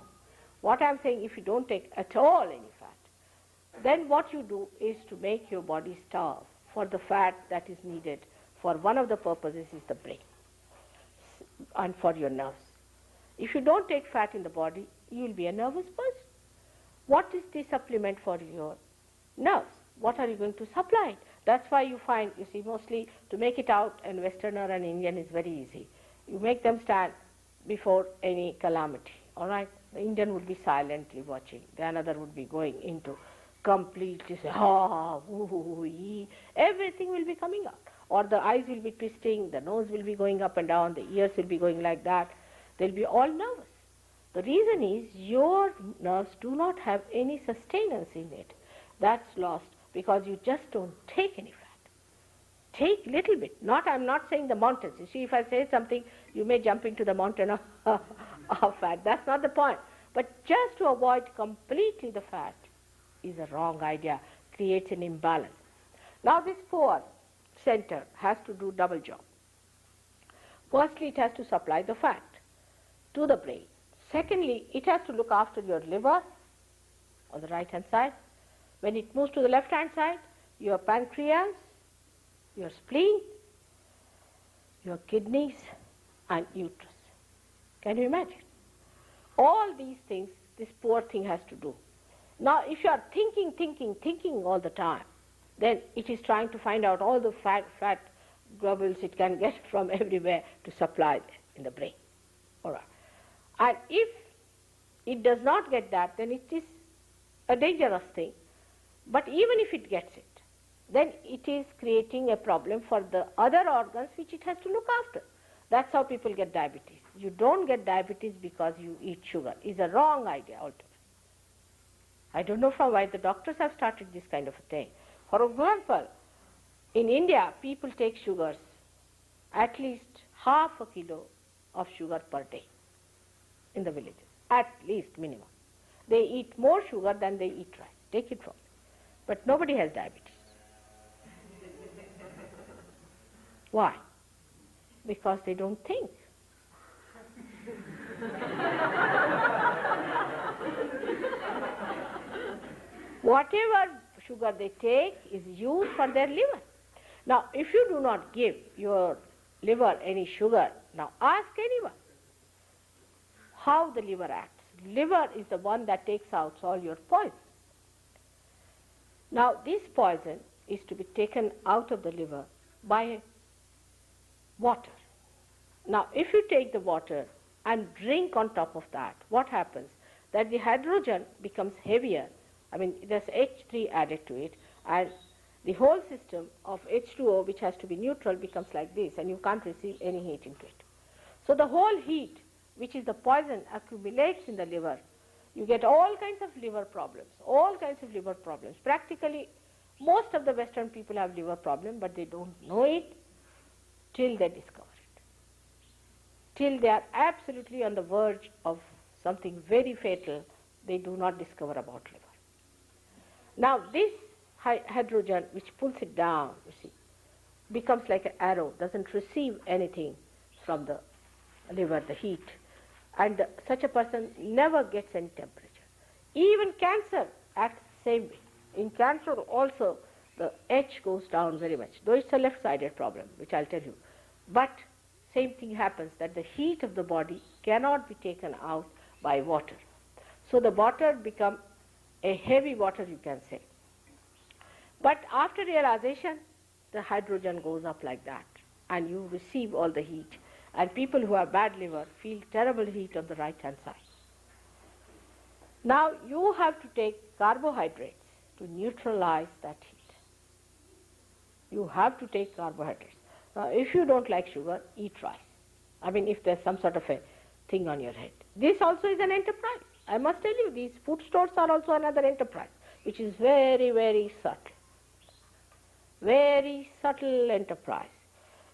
What I'm saying, if you don't take at all any fat, then what you do is to make your body starve for the fat that is needed for one of the purposes is the brain and for your nerves. If you don't take fat in the body, you will be a nervous person. What is the supplement for your nerves? What are you going to supply it? That's why you find, mostly to make it out, and Westerner and Indian is very easy. You make them stand before any calamity, all right? The Indian would be silently watching. The another would be going into complete, everything will be coming out. Or the eyes will be twisting, the nose will be going up and down, the ears will be going like that. They'll be all nervous. The reason is your nerves do not have any sustenance in it. That's lost because you just don't take any fat. Take little bit. I'm not saying the mountains. You see, if I say something, you may jump into the mountain of fat. That's not the point. But just to avoid completely the fat is a wrong idea, creates an imbalance. Now this fourth center has to do double job. Firstly, it has to supply the fat to the brain. Secondly, it has to look after your liver on the right hand side. When it moves to the left hand side, your pancreas, your spleen, your kidneys and uterus. Can you imagine? All these things this poor thing has to do. Now if you are thinking all the time, then it is trying to find out all the fat globules it can get from everywhere to supply in the brain. All right. And if it does not get that, then it is a dangerous thing. But even if it gets it, then it is creating a problem for the other organs which it has to look after. That's how people get diabetes. You don't get diabetes because you eat sugar. It's a wrong idea altogether. I don't know from why the doctors have started this kind of a thing. For example, in India, people take sugars, at least half a kilo of sugar per day in the villages, at least minimum. They eat more sugar than they eat rice. Take it from me. But nobody has diabetes. Why? Because they don't think. Whatever sugar they take is used for their liver. Now, if you do not give your liver any sugar, now ask anyone how the liver acts. Liver is the one that takes out all your poison. Now, this poison is to be taken out of the liver by water. Now, if you take the water and drink on top of that, what happens? That the hydrogen becomes heavier. I mean, there's H3 added to it, and the whole system of H2O, which has to be neutral, becomes like this, and you can't receive any heat into it. So the whole heat, which is the poison, accumulates in the liver. You get all kinds of liver problems, Practically, most of the Western people have liver problems, but they don't know it till they discover it. Till they are absolutely on the verge of something very fatal, they do not discover about liver. Now this hydrogen, which pulls it down, you see, becomes like an arrow, doesn't receive anything from the liver, the heat. And such a person never gets any temperature. Even cancer acts the same way. In cancer also, the H goes down very much, though it's a left-sided problem, which I'll tell you. But same thing happens, that the heat of the body cannot be taken out by water. So the water becomes a heavy water, you can say. But after realization, the hydrogen goes up like that, and you receive all the heat. And people who have bad liver feel terrible heat on the right-hand side. Now you have to take carbohydrates to neutralize that heat. You have to take carbohydrates. Now if you don't like sugar, eat rice. I mean, if there's some sort of a thing on your head. This also is an enterprise. I must tell you, these food stores are also another enterprise, which is very, very subtle. Very subtle enterprise.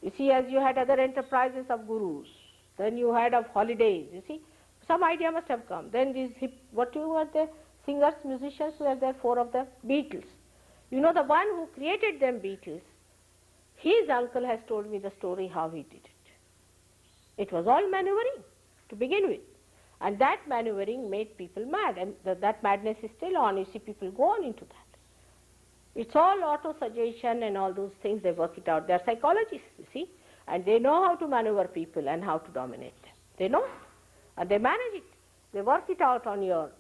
You see, as you had other enterprises of gurus, then you had of holidays, you see, some idea must have come. Then these were the singers, musicians, were there, 4 of them, Beatles. You know, the one who created them, Beatles, his uncle has told me the story how he did it. It was all maneuvering to begin with. And that maneuvering made people mad, and that madness is still on. You see, people go on into that. It's all auto-suggestion and all those things, they work it out. They're psychologists, you see, and they know how to maneuver people and how to dominate them. They know, and they manage it. They work it out on your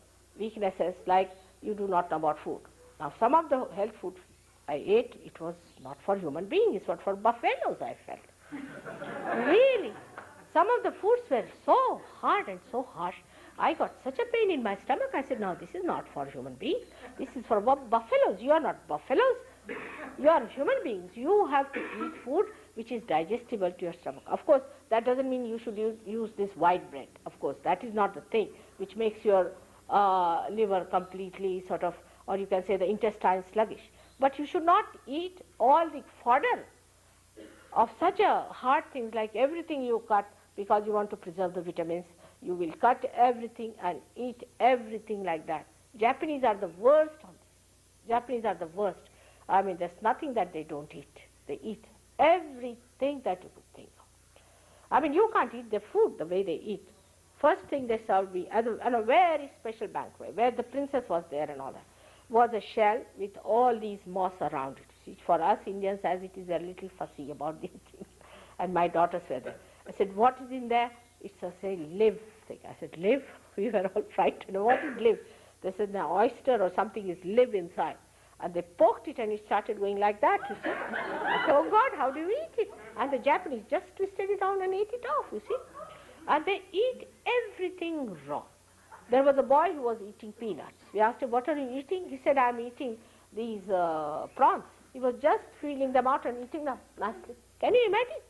weaknesses, like you do not know about food. Now, some of the health food I ate, it was not for human beings, it was for buffaloes, I felt. Really. Some of the foods were so hard and so harsh, I got such a pain in my stomach. I said, no, this is not for human beings. This is for buffaloes. You are not buffaloes. You are human beings. You have to eat food which is digestible to your stomach. Of course, that doesn't mean you should use this white bread. Of course, that is not the thing, which makes your liver completely sort of, or you can say the intestine sluggish. But you should not eat all the fodder of such a hard things like everything you cut because you want to preserve the vitamins. You will cut everything and eat everything like that. Japanese are the worst on this. Japanese are the worst. I mean, there's nothing that they don't eat. They eat everything that you could think of. I mean, you can't eat their food the way they eat. First thing they served me at a very special banquet where the princess was there and all that, was a shell with all these moss around it. See, for us Indians, as it is, a little fussy about these things. And my daughters were there. I said, what is in there? It's a, say, live thing. I said, live? We were all frightened. What is live? They said, the oyster or something is live inside. And they poked it and it started going like that, you see. I said, oh God, how do you eat it? And the Japanese just twisted it down and ate it off, you see. And they eat everything raw. There was a boy who was eating peanuts. We asked him, what are you eating? He said, I'm eating these prawns. He was just feeling them out and eating them nicely. Can you imagine?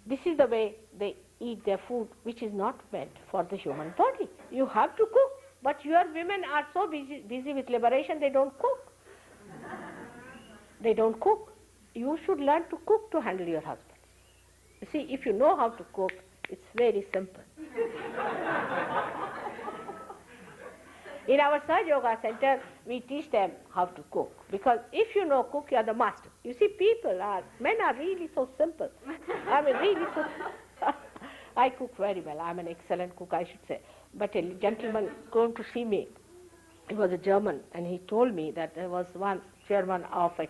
This is the way they eat their food, which is not meant for the human body. You have to cook. But your women are so busy with liberation, they don't cook. They don't cook. You should learn to cook to handle your husbands. You see, if you know how to cook, it's very simple. In our SahajaYoga center, we teach them how to cook. Because if you know cook, you are the master. You see, men are really so simple. I mean, really so I cook very well. I'm an excellent cook, I should say. But a gentleman came to see me. He was a German, and he told me that there was one chairman of a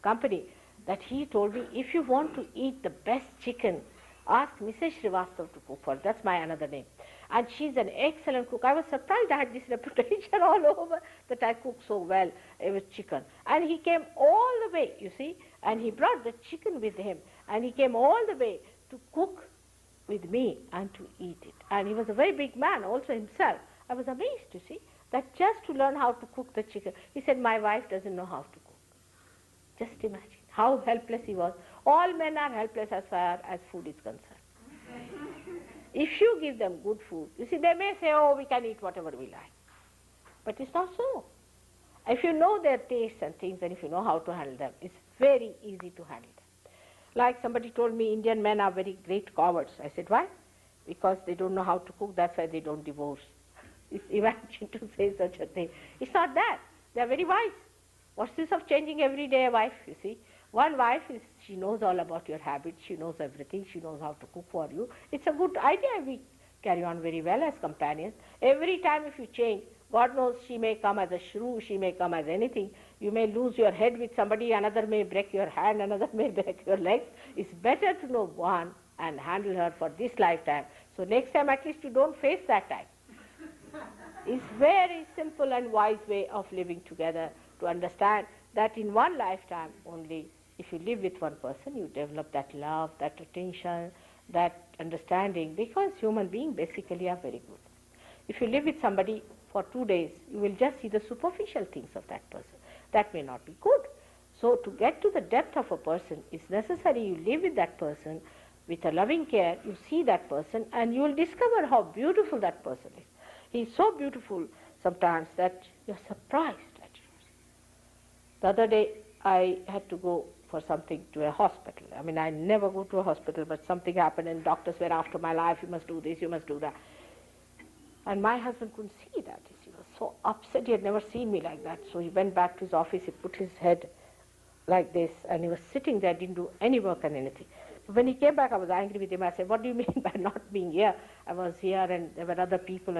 company that he told me, if you want to eat the best chicken, ask Mrs. Srivastava to cook for it. That's my another name. And she's an excellent cook. I was surprised I had this reputation all over that I cook so well with chicken. And he came all the way, you see, and he brought the chicken with him. And he came all the way to cook with me and to eat it. And he was a very big man also himself. I was amazed to see that just to learn how to cook the chicken. He said, my wife doesn't know how to cook. Just imagine how helpless he was. All men are helpless as far as food is concerned. If you give them good food, you see, they may say, oh, we can eat whatever we like. But it's not so. If you know their tastes and things, and if you know how to handle them, it's very easy to handle them. Like somebody told me, Indian men are very great cowards. I said, why? Because they don't know how to cook, that's why they don't divorce. Imagine to say such a thing. It's not that. They're very wise. What's this of changing every day a wife, you see? One wife, she knows all about your habits, she knows everything, she knows how to cook for you. It's a good idea. We carry on very well as companions. Every time if you change, God knows she may come as a shrew, she may come as anything. You may lose your head with somebody, another may break your hand, another may break your legs. It's better to know one and handle her for this lifetime. So next time at least you don't face that time. It's very simple and wise way of living together to understand that in one lifetime only, if you live with one person, you develop that love, that attention, that understanding, because human beings basically are very good. If you live with somebody for 2 days, you will just see the superficial things of that person. That may not be good. So to get to the depth of a person, it's necessary you live with that person with a loving care, you see that person, and you will discover how beautiful that person is. He's so beautiful sometimes that you're surprised at it. The other day, I had to go for something to a hospital. I mean, I never go to a hospital, but something happened and doctors were after my life, you must do this, you must do that. And my husband couldn't see that. He was so upset, he had never seen me like that. So he went back to his office, he put his head like this, and he was sitting there, didn't do any work and anything. When he came back, I was angry with him. I said, what do you mean by not being here? I was here and there were other people.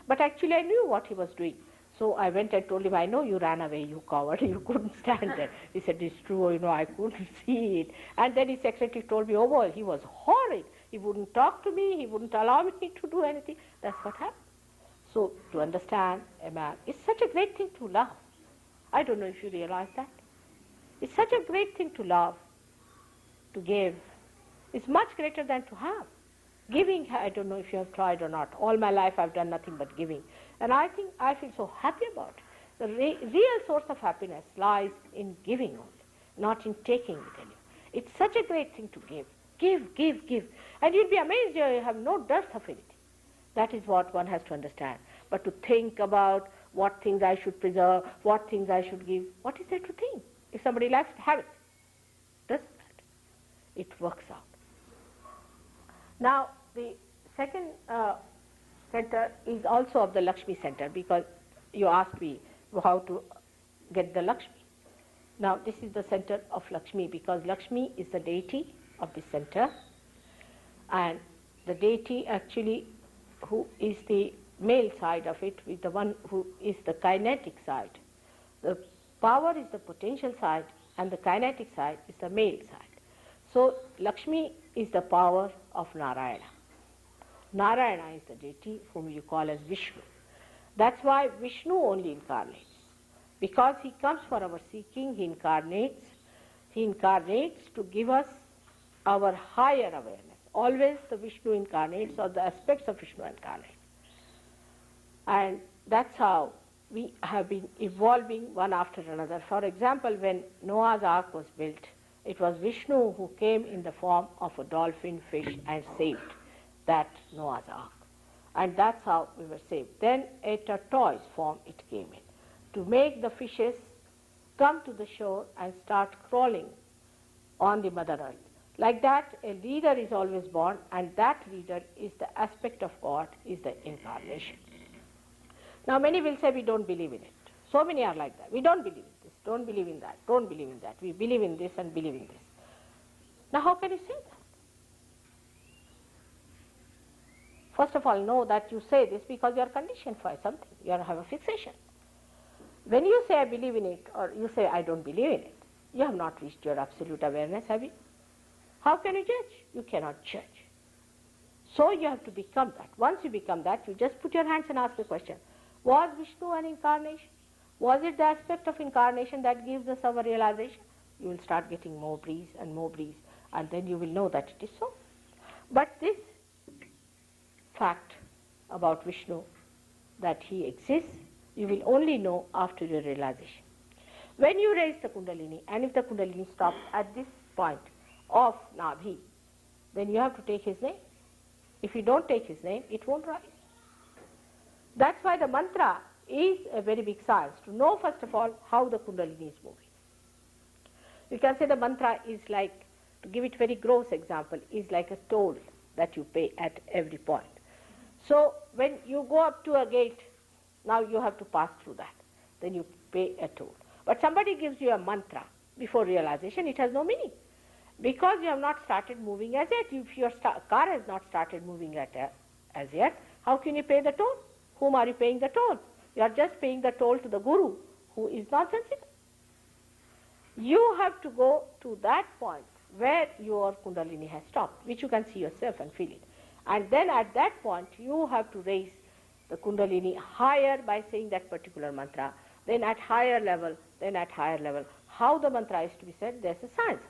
But actually I knew what he was doing. So I went and told him, I know you ran away, you coward, you couldn't stand there. He said, it's true, I couldn't see it. And then his secretary told me, oh boy, he was horrid. He wouldn't talk to me, he wouldn't allow me to do anything. That's what happened. So to understand a man, it's such a great thing to love. I don't know if you realize that. It's such a great thing to love, to give. It's much greater than to have. Giving, I don't know if you have tried or not. All my life I've done nothing but giving. And I think I feel so happy about it. The real source of happiness lies in giving only, not in taking it anymore. It's such a great thing to give. Give, give, give. And you'll be amazed you have no dearth of anything. That is what one has to understand. But to think about what things I should preserve, what things I should give, what is there to think? If somebody likes to have it, doesn't matter. It works out. Now, the second center is also of the Lakshmi center, because you asked me how to get the Lakshmi. Now, this is the center of Lakshmi, because Lakshmi is the deity of the center, and the deity actually who is the male side of it with the one who is the kinetic side. The power is the potential side and the kinetic side is the male side. So Lakshmi is the power of Narayana. Narayana is the deity whom you call as Vishnu. That's why Vishnu only incarnates. Because he comes for our seeking, he incarnates to give us our higher awareness. Always the Vishnu incarnates, or the aspects of Vishnu incarnate. And that's how we have been evolving one after another. For example, when Noah's Ark was built, it was Vishnu who came in the form of a dolphin, fish, and saved that Noah's Ark. And that's how we were saved. Then a tortoise form it came in, to make the fishes come to the shore and start crawling on the Mother Earth. Like that, a leader is always born, and that leader is the aspect of God, is the incarnation. Now many will say we don't believe in it. So many are like that. We don't believe in this, don't believe in that, don't believe in that. We believe in this and believe in this. Now how can you say that? First of all, know that you say this because you are conditioned for something. You have a fixation. When you say I believe in it, or you say I don't believe in it, you have not reached your absolute awareness, have you? How can you judge? You cannot judge. So you have to become that. Once you become that, you just put your hands and ask the question, was Vishnu an incarnation? Was it the aspect of incarnation that gives us our realization? You will start getting more breeze, and then you will know that it is so. But this fact about Vishnu, that he exists, you will only know after your realization. When you raise the Kundalini, and if the Kundalini stops at this point of Nabhi, then you have to take his name. If you don't take his name, it won't rise. That's why the mantra is a very big science, to know first of all how the Kundalini is moving. You can say the mantra is like, to give it very gross example, is like a toll that you pay at every point. So when you go up to a gate, now you have to pass through that. Then you pay a toll. But somebody gives you a mantra before realization, it has no meaning. Because you have not started moving as yet. If your car has not started moving as yet, how can you pay the toll? Whom are you paying the toll? You are just paying the toll to the guru, who is nonsensical. You have to go to that point where your Kundalini has stopped, which you can see yourself and feel it. And then at that point, you have to raise the Kundalini higher by saying that particular mantra, then at higher level, then at higher level. How the mantra is to be said, there's a science.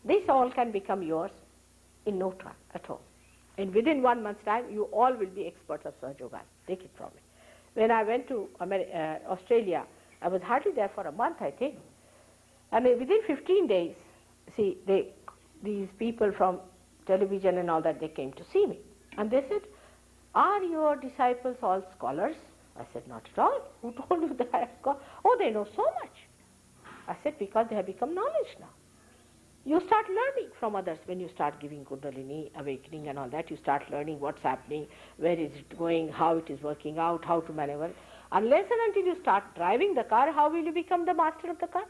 This all can become yours in no time at all. And within 1 month's time, you all will be experts of SahajaYoga. Take it from me. When I went to Australia, I was hardly there for a month, I think. And within 15 days, see, these people from television and all that, they came to see me. And they said, are your disciples all scholars? I said, not at all. Who told you that I am scholars? Oh, they know so much. I said, because they have become knowledge now. You start learning from others when you start giving Kundalini, awakening and all that. You start learning what's happening, where is it going, how it is working out, how to maneuver. Unless and until you start driving the car, how will you become the master of the car?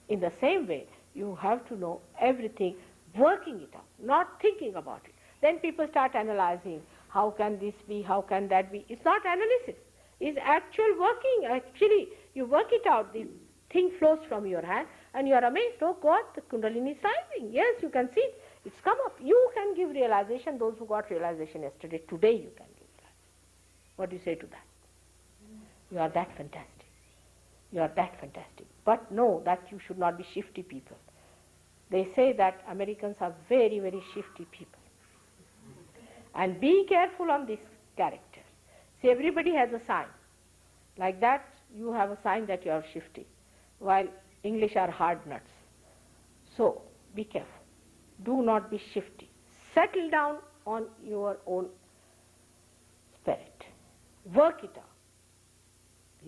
In the same way, you have to know everything, working it out, not thinking about it. Then people start analyzing, how can this be, how can that be. It's not analysis, it's actual working. Actually, you work it out, the thing flows from your hand, and you are amazed, oh God, the Kundalini is rising. Yes, you can see it. It's come up. You can give realization. Those who got realization yesterday, today you can give realization. What do you say to that? You are that fantastic. You are that fantastic. But know that you should not be shifty people. They say that Americans are very, very shifty people. And be careful on this character. See, everybody has a sign. Like that, you have a sign that you are shifty, while English are hard nuts. So, be careful. Do not be shifty. Settle down on your own spirit. Work it out.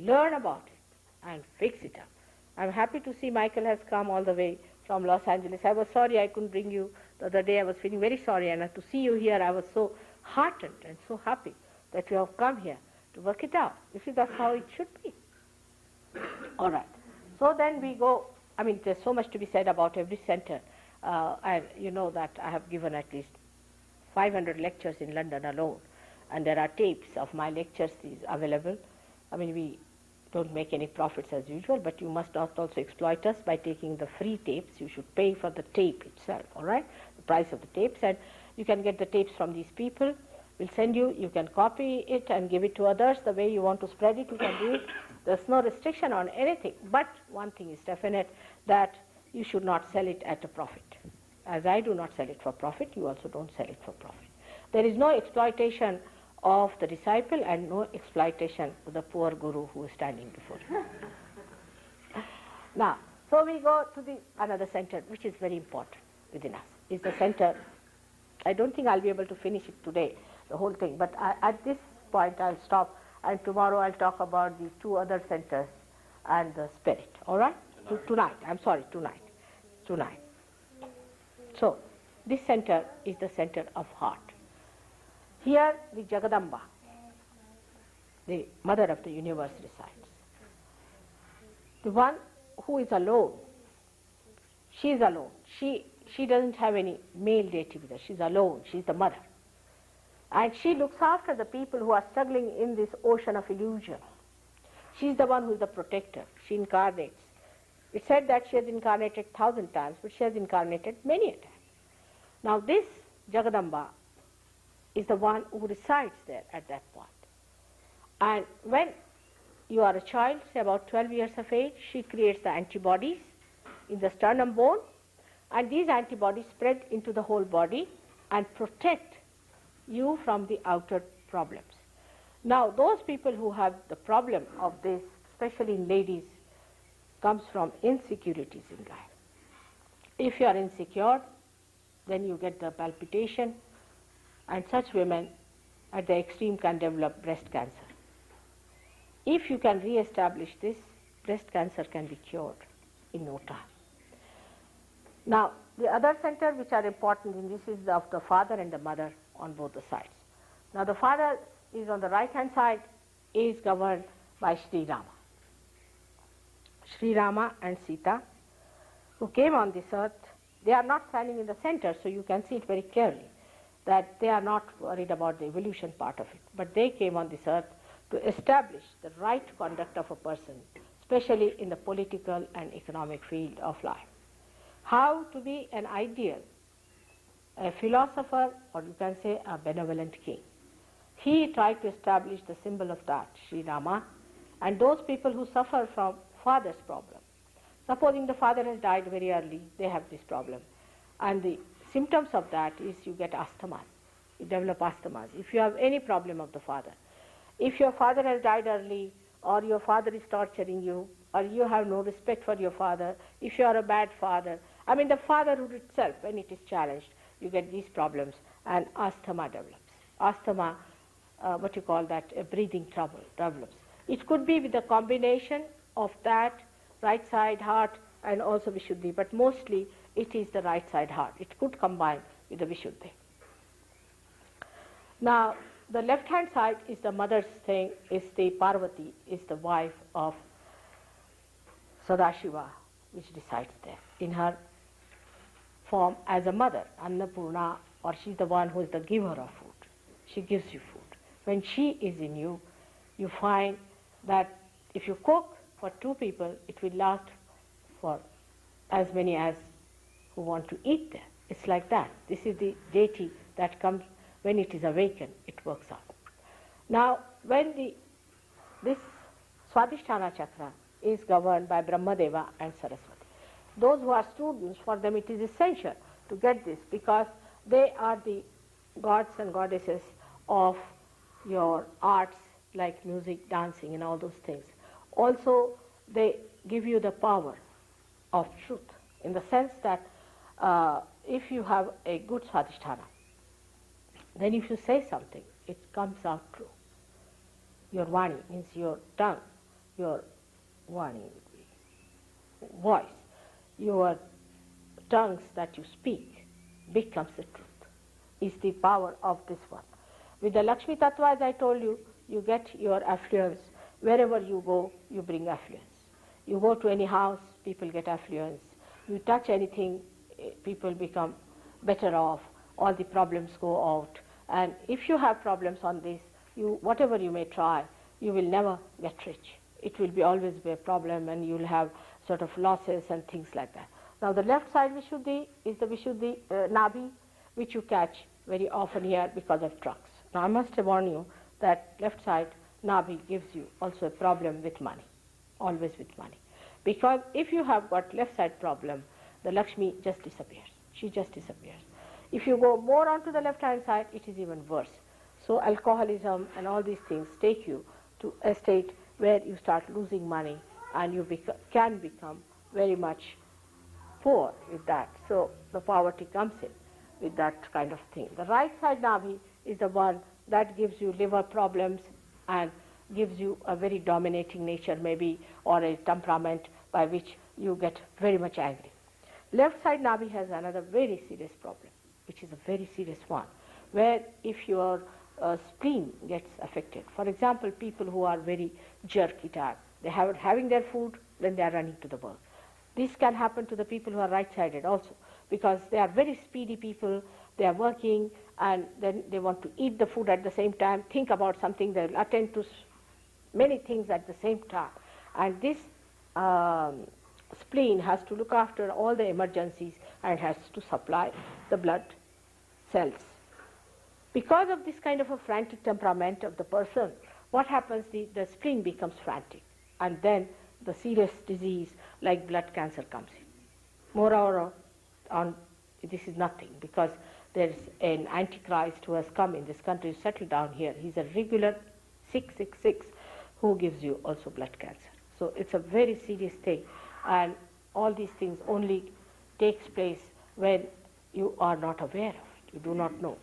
Learn about it and fix it up. I'm happy to see Michael has come all the way from Los Angeles. I was sorry I couldn't bring you the other day. I was feeling very sorry, and to see you here I was so heartened and so happy that you have come here to work it out. You see, that's how it should be. All right. So then we go, I mean, there's so much to be said about every center. And you know that I have given at least 500 lectures in London alone, and there are tapes of my lectures available. I mean, we don't make any profits as usual, but you must not also exploit us by taking the free tapes. You should pay for the tape itself, all right, the price of the tapes, and you can get the tapes from these people. We'll send you, you can copy it and give it to others the way you want to spread it, you can do it. There's no restriction on anything, but one thing is definite, that you should not sell it at a profit. As I do not sell it for profit, you also don't sell it for profit. There is no exploitation of the disciple and no exploitation of the poor guru who is standing before you. Now, so we go to another center which is very important within us, is the center. I don't think I'll be able to finish it today, the whole thing, but at this point I'll stop, and tomorrow I'll talk about the two other centers and the spirit, all right? Tonight. So, this center is the center of heart. Here the Jagadamba, the mother of the universe, resides. The one who is alone, she is alone. She doesn't have any male deity with her. She's alone. She's the mother. And she looks after the people who are struggling in this ocean of illusion. She's the one who is the protector. She incarnates. It's said that she has incarnated 1,000 times, but she has incarnated many a time. Now this Jagadamba is the one who resides there at that point. And when you are a child, say about 12 years of age, she creates the antibodies in the sternum bone, and these antibodies spread into the whole body and protect you from the outer problems. Now those people who have the problem of this, especially in ladies, comes from insecurities in life. If you are insecure, then you get the palpitation, and such women at the extreme can develop breast cancer. If you can re-establish this, breast cancer can be cured in no time. Now, the other centers which are important in this is of the father and the mother on both the sides. Now, the father is on the right-hand side, is governed by Sri Rama. Sri Rama and Sita, who came on this earth, they are not standing in the center, so you can see it very clearly that they are not worried about the evolution part of it. But they came on this earth to establish the right conduct of a person, especially in the political and economic field of life. How to be an ideal, a philosopher, or you can say a benevolent king. He tried to establish the symbol of that, Sri Rama, and those people who suffer from father's problem. Supposing the father has died very early, they have this problem. And the symptoms of that is you get asthmas. You develop asthmas. If you have any problem of the father, if your father has died early, or your father is torturing you, or you have no respect for your father, if you are a bad father, I mean the fatherhood itself, when it is challenged, you get these problems, and asthma develops. Asthma, what you call that, breathing trouble develops. It could be with a combination of that, right side heart, and also Vishuddhi, but mostly it is the right side heart. It could combine with the Vishuddhi. Now, the left hand side is the mother's thing, is the Parvati, is the wife of Sadashiva, which resides there in her form as a mother, Annapurna, or she's the one who is the giver of food. She gives you food. When she is in you, you find that if you cook for 2 people, it will last for as many as who want to eat there. It's like that. This is the deity that comes when it is awakened, it works out. Now, when this Swadhisthana chakra is governed by Brahmadeva and Saraswati. Those who are students, for them it is essential to get this, because they are the gods and goddesses of your arts like music, dancing and all those things. Also, they give you the power of truth, in the sense that if you have a good Swadhisthana, Then if you say something, it comes out true. Your vani means your tongue, your vani, voice, your tongues that you speak becomes the truth, is the power of this one. With the Lakshmi Tattva, as I told you, you get your affluence. Wherever you go, you bring affluence. You go to any house, people get affluence. You touch anything, people become better off. All the problems go out. And if you have problems on this, whatever you may try, you will never get rich. It will be always be a problem, and you will have sort of losses and things like that. Now the left side Vishuddhi is the Vishuddhi Nabhi, which you catch very often here because of trucks. Now I must warn you that left side Nabhi gives you also a problem with money, always with money. Because if you have got left side problem, the Lakshmi just disappears. She just disappears. If you go more onto the left hand side, it is even worse. So alcoholism and all these things take you to a state where you start losing money, and you can become very much poor with that. So the poverty comes in with that kind of thing. The right side Nabhi is the one that gives you liver problems and gives you a very dominating nature maybe, or a temperament by which you get very much angry. Left side Nabhi has another very serious problem, which is a very serious one, where if your spleen gets affected, for example, people who are very jerky type, they have having their food, then they are running to the work. This can happen to the people who are right-sided also, because they are very speedy people, they are working, and then they want to eat the food at the same time, think about something, they will attend to many things at the same time. And this spleen has to look after all the emergencies, and has to supply the blood cells. Because of this kind of a frantic temperament of the person, what happens, the spleen becomes frantic, and then the serious disease like blood cancer comes in. Moreover, this is nothing, because there is an antichrist who has come in this country, settled down here. He's a regular 666 who gives you also blood cancer. So it's a very serious thing, and all these things only takes place when you are not aware of it, you do not know.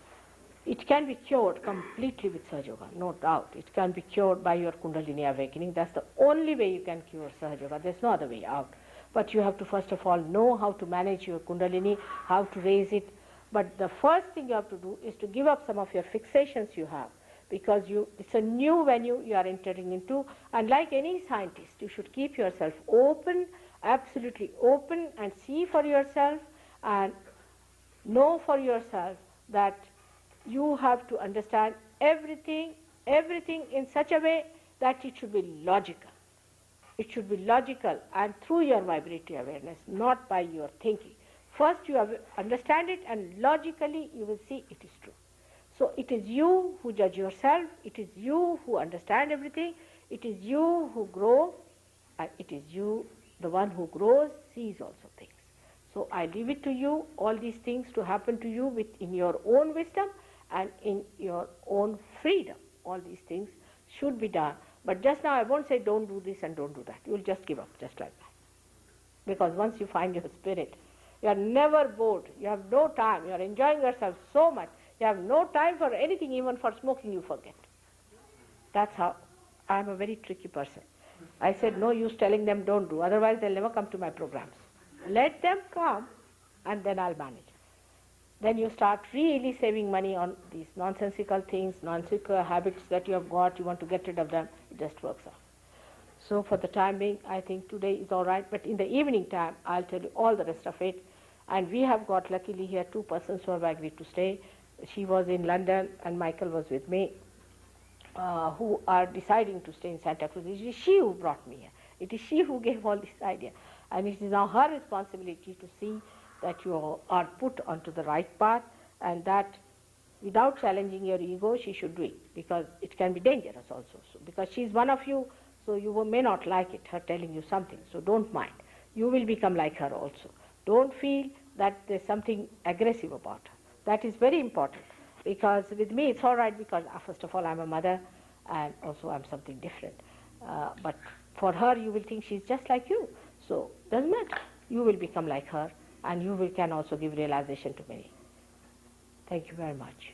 It can be cured completely with SahajaYoga, no doubt. It can be cured by your Kundalini awakening. That's the only way you can cure SahajaYoga. There's no other way out. But you have to first of all know how to manage your Kundalini, how to raise it. But the first thing you have to do is to give up some of your fixations you have, because it's a new venue you are entering into. And like any scientist, you should keep yourself open, absolutely open, and see for yourself and know for yourself that you have to understand everything in such a way that it should be logical. It should be logical, and through your vibratory awareness, not by your thinking. First you have understand it, and logically you will see it is true. So it is you who judge yourself, it is you who understand everything, it is you who grow, and it is you, the one who grows, sees also things. So I leave it to you, all these things to happen to you in your own wisdom and in your own freedom. All these things should be done. But just now I won't say don't do this and don't do that. You will just give up, just like that. Because once you find your spirit, you are never bored. You have no time. You are enjoying yourself so much. You have no time for anything, even for smoking you forget. That's how I am a very tricky person. I said no use telling them don't do, otherwise they'll never come to my programs. Let them come, and then I'll manage. Then you start really saving money on these nonsensical things, nonsensical habits that you have got, you want to get rid of them, it just works out. So for the time being, I think today is all right, but in the evening time, I'll tell you all the rest of it. And we have got, luckily here, 2 persons who have agreed to stay. She was in London, and Michael was with me, who are deciding to stay in Santa Cruz. It is she who brought me here. It is she who gave all this idea. And it is now her responsibility to see that you are put onto the right path, and that without challenging your ego, she should do it, because it can be dangerous also. So, because she is one of you, so you may not like it, her telling you something, so don't mind. You will become like her also. Don't feel that there's something aggressive about her. That is very important, because with me it's all right, because first of all I'm a mother, and also I'm something different. But for her you will think she's just like you, so doesn't matter. You will become like her, and you can also give realization to many. Thank you very much.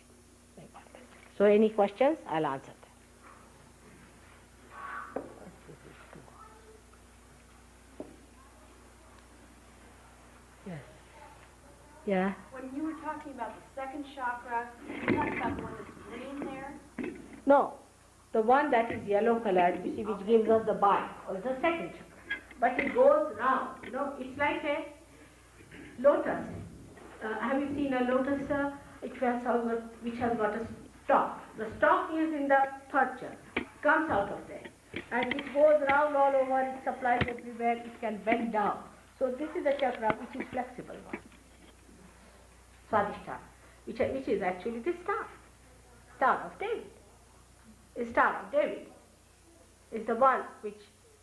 Bye-bye. So any questions, I'll answer them. Yes. Yeah. When you were talking about the second chakra, you talked about the one that's green there? No, the one that is yellow colored, you see, which gives us the bite, or the second chakra. But it goes round, it's like a lotus. Have you seen a lotus which has got a stalk? The stalk is in the third chakra, comes out of there. And it goes round all over, it supplies everywhere, it can bend down. So this is a chakra which is flexible one. Swadhisthana, which is actually the Star of David. The Star of David is the one which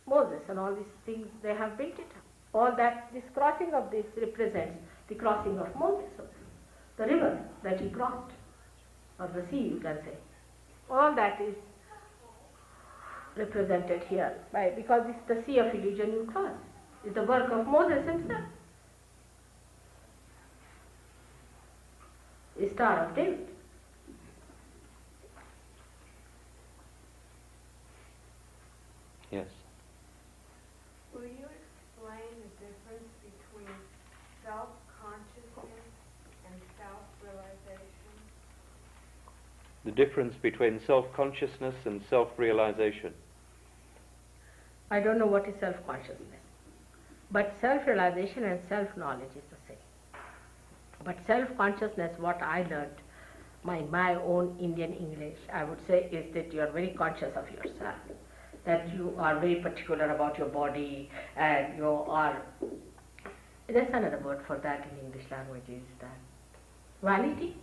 Moses and all these things, they have built it up. All that, this crossing of this represents the crossing of Moses, the river that he crossed, or the sea you can say. All that is represented here, because it's the sea of illusion you cross. It's the work of Moses himself. The Star of David. Yes. Will you explain the difference between self-consciousness and self-realization? The difference between self-consciousness and self-realization. I don't know what is self-consciousness, but self-realization and self-knowledge is the same. But self-consciousness, what I learned, my own Indian English, I would say, is that you are very conscious of yourself, that you are very particular about your body, and you are, there's another word for that in English language, is that vanity?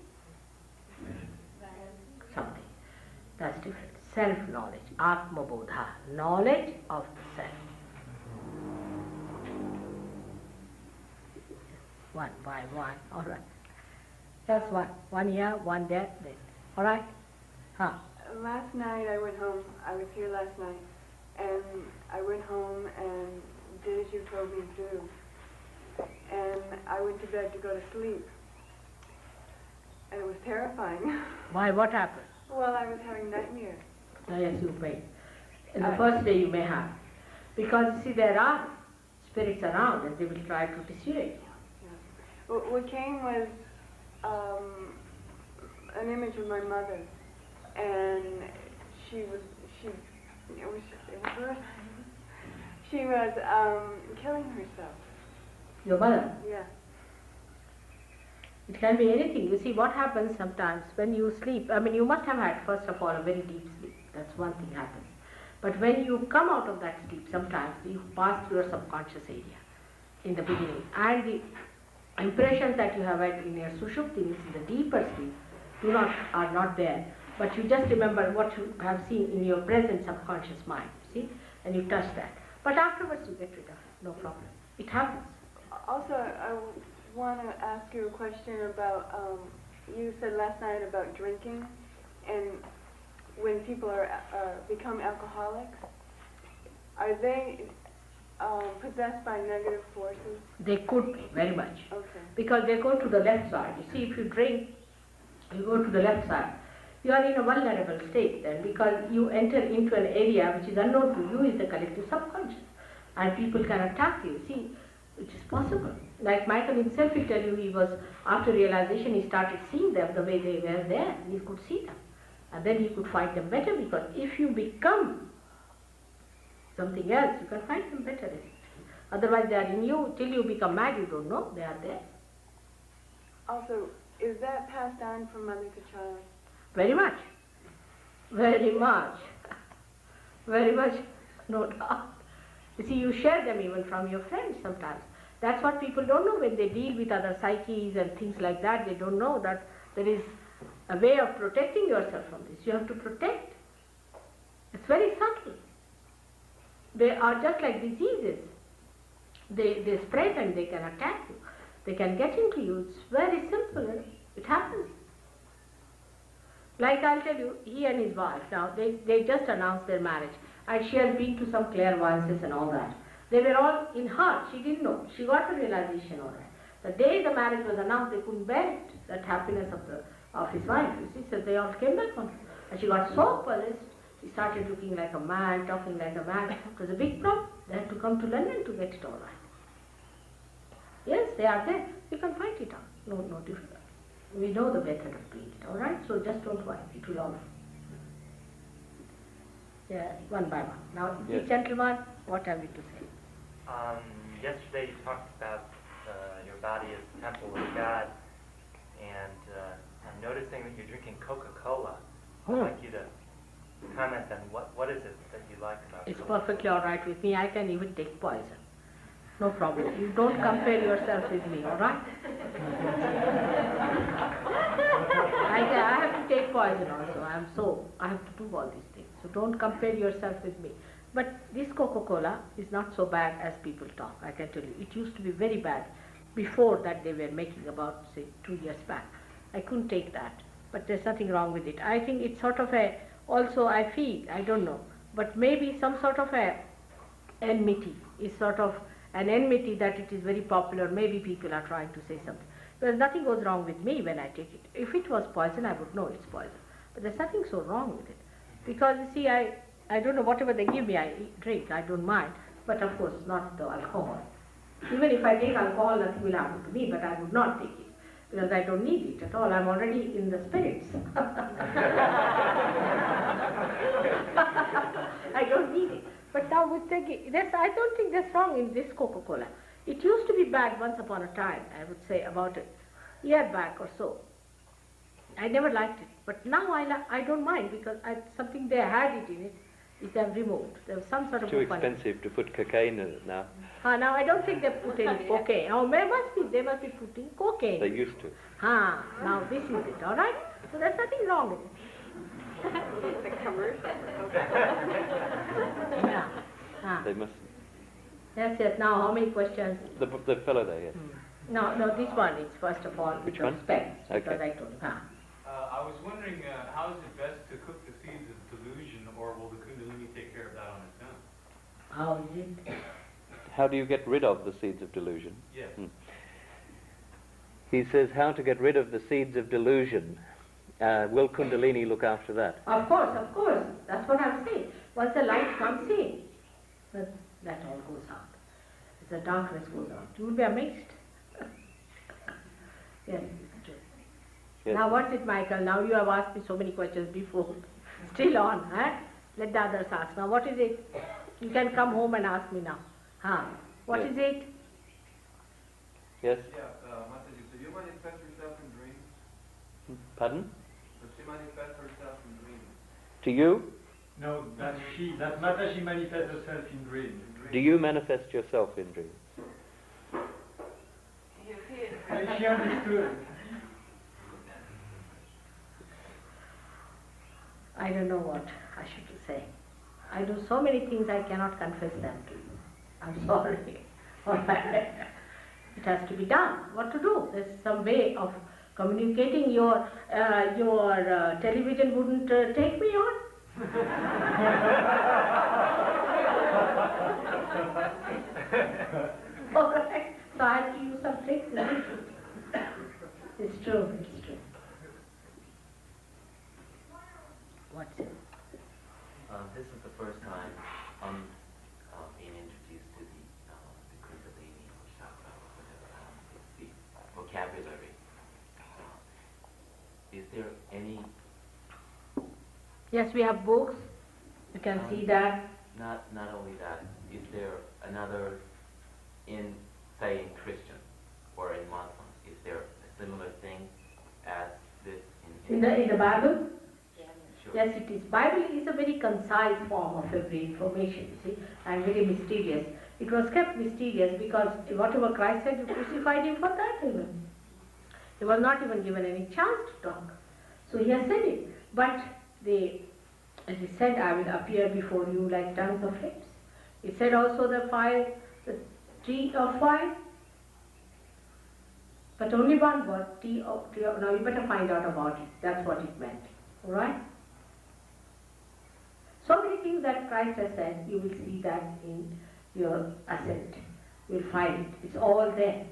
Something. That's different. Self-knowledge, Atma Bodha, knowledge of the self. One by one, all right. Just one here, one there, then. All right? Huh? Last night I went home. I was here last night, and I went home and did as you told me to do. And I went to bed to go to sleep, and it was terrifying. Why? What happened? Well, I was having nightmares. Yes, you may. In the first day you may have. Because, see, there are spirits around and they will try to dissuade you. What came was an image of my mother, and it was her. She was killing herself. Your mother? Yeah. It can be anything. You see, what happens sometimes when you sleep, I mean, you must have had, first of all, a very deep sleep. That's one thing happens. But when you come out of that sleep, sometimes you pass through your subconscious area in the beginning. And the impressions that you have had in your sushupti, in the deeper sleep, are not there. But you just remember what you have seen in your present subconscious mind, see? And you touch that. But afterwards you get rid of it, no problem. It happens. Also, I want to ask you a question about, you said last night about drinking, and when people become alcoholics, are they possessed by negative forces? They could be, very much. Okay. Because they go to the left side. You see, if you drink, you go to the left side. You are in a vulnerable state then, because you enter into an area which is unknown to you, is the collective subconscious. And people can attack you, see, which is possible. Like Michael himself will tell you, he was, after realization, he started seeing them the way they were there, and he could see them. And then he could fight them better, because if you become something else, you can fight them better. Otherwise they are in you, till you become mad, you don't know, they are there. Also, is that passed on from mother to child? Very much. Very much. Very much, no doubt. You see, you share them even from your friends sometimes. That's what people don't know when they deal with other psyches and things like that. They don't know that there is a way of protecting yourself from this. You have to protect. It's very subtle. They are just like diseases. They spread and they can attack you. They can get into you. It's very simple. It happens. Like I'll tell you, he and his wife, now they just announced their marriage. And she has been to some clairvoyances and all that. They were all in her. She didn't know. She got the realization all right. The day the marriage was announced, they couldn't bear it, that happiness of the of his wife. You see, so they all came back on. And she got so possessed, she started looking like a man, talking like a man. It was a big problem. They had to come to London to get it all right. Yes, they are there. You can find it out. No difference. We know the method of doing it, all right? So just don't worry. It will all. Yeah, one by one. Now, Yes. this gentleman, what have you to say? Yesterday you talked about your body as the temple of God, and I'm noticing that you're drinking Coca-Cola. I'd like you to comment on what is it that you like about It's Coca-Cola? perfectly all right with me. I can even take poison. No problem. You don't compare yourself with me, all right? I have to take poison also. I have to do all these things. So don't compare yourself with me. But this Coca-Cola is not so bad as people talk, I can tell you. It used to be very bad before that they were making about, say, 2 years back. I couldn't take that. But there's nothing wrong with it. I think it's sort of also I feel, I don't know, but maybe some sort of enmity is sort of an enmity that it is very popular. Maybe people are trying to say something. Because nothing goes wrong with me when I take it. If it was poison, I would know it's poison. But there's nothing so wrong with it. Because you see, I don't know, whatever they give me, I drink. I don't mind. But of course, not the alcohol. Even if I take alcohol, nothing will happen to me, but I would not take it. Because I don't need it at all. I'm already in the spirits. I don't need it. But now with taking, I don't think that's wrong in this Coca-Cola. It used to be bad once upon a time, I would say about a year back or so. I never liked it. But now I don't mind because something they had it in it, is they've removed. There was some sort of Too expensive to put cocaine in it now. Now I don't think they put any cocaine. Oh, they must be putting cocaine. They used to. Now this is it, all right? So there's nothing wrong with it. The commercial. Yeah. They must. Yes. Now how many questions? The fellow there, yes. No, this one is first of all Which with one? respect. Okay. Because I told you. I was wondering, how is it best to cook the seeds of delusion, or will the Kundalini take care of that on its own? How is it? How do you get rid of the seeds of delusion? Yes. He says how to get rid of the seeds of delusion. Will Kundalini look after that? Of course. That's what I'm saying. Once the light comes in, that all goes out. The darkness goes out. You will be amazed. Yes, it's true. Yes. Now what's it, Michael? Now you have asked me so many questions before. Still on, huh? Let the others ask. Now what is it? You can come home and ask me now. What Yes. is it? Yes? Yeah, Mataji, so you manifest yourself in dreams? Pardon? Does she manifest herself in dreams? To you? No, that Mataji manifests herself in dreams. Do you manifest yourself in dreams? She understood. I don't know what I should say. I do so many things I cannot confess them to you. I'm sorry. It has to be done. What to do? There's some way of communicating. Your television wouldn't take me on. All right. So I have to use some tricks. It's true. What's it? This is the first time I'm being introduced to the Kundalini or chakra, or whatever, the vocabulary. Is there any... Yes, we have books. You can see that. Not only that, is there another, say in Christian or in Muslim, is there a similar thing as this In the Bible? Sure. Yes, it is. Bible is a very concise form of every information, you see, and very mysterious. It was kept mysterious because whatever Christ said, you crucified him for that even. He was not even given any chance to talk. So he has said it. But as he said, I will appear before you like tongues of flames. He said also the tree of fire. But only one word, tree of, now you better find out about it. That's what it meant. Alright? So many things that Christ has said, you will see that in your ascent. You will find it. It's all there.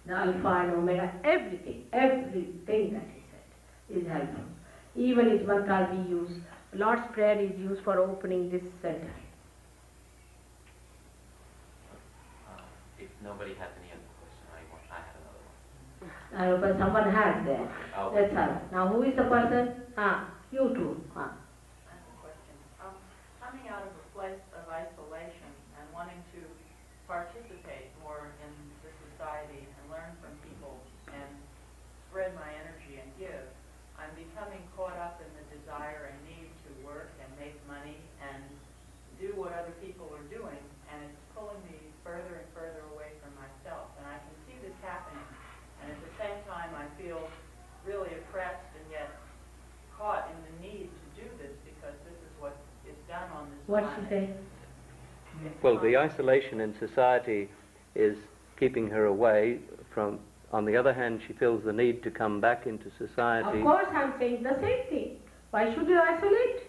the Alpha and Omega, everything that he said is helpful. Even his mantras we use, Lord's Prayer is used for opening this center. If nobody has any other question, I have another one. But someone has there. Oh. That's all. Now who is the person? You two. I have a question. Coming out of a place of isolation and wanting to participate more in the society and learn from people and spread my energy and give, I'm becoming caught up in the desire and need to work and make money and do what other people are doing, and it's pulling me further and further away from myself. And I can see this happening, and at the same time I feel really oppressed and yet caught in the need to do this because this is what is done on this What planet. she say? Well, the isolation in society is keeping her away from. On the other hand, she feels the need to come back into society. Of course, I'm saying the same thing. Why should you isolate?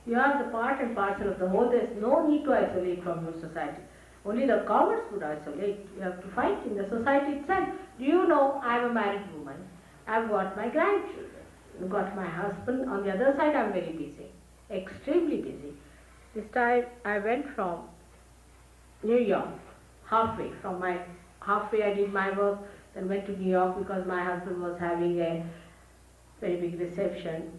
You are the part and parcel of the whole. There's no need to isolate from your society. Only the cowards would isolate. You have to fight in the society itself. Do you know, I'm a married woman. I've got my grandchildren. I've got my husband. On the other side, I'm very busy. Extremely busy. This time, I went from New York, halfway I did my work, then went to New York because my husband was having a very big reception.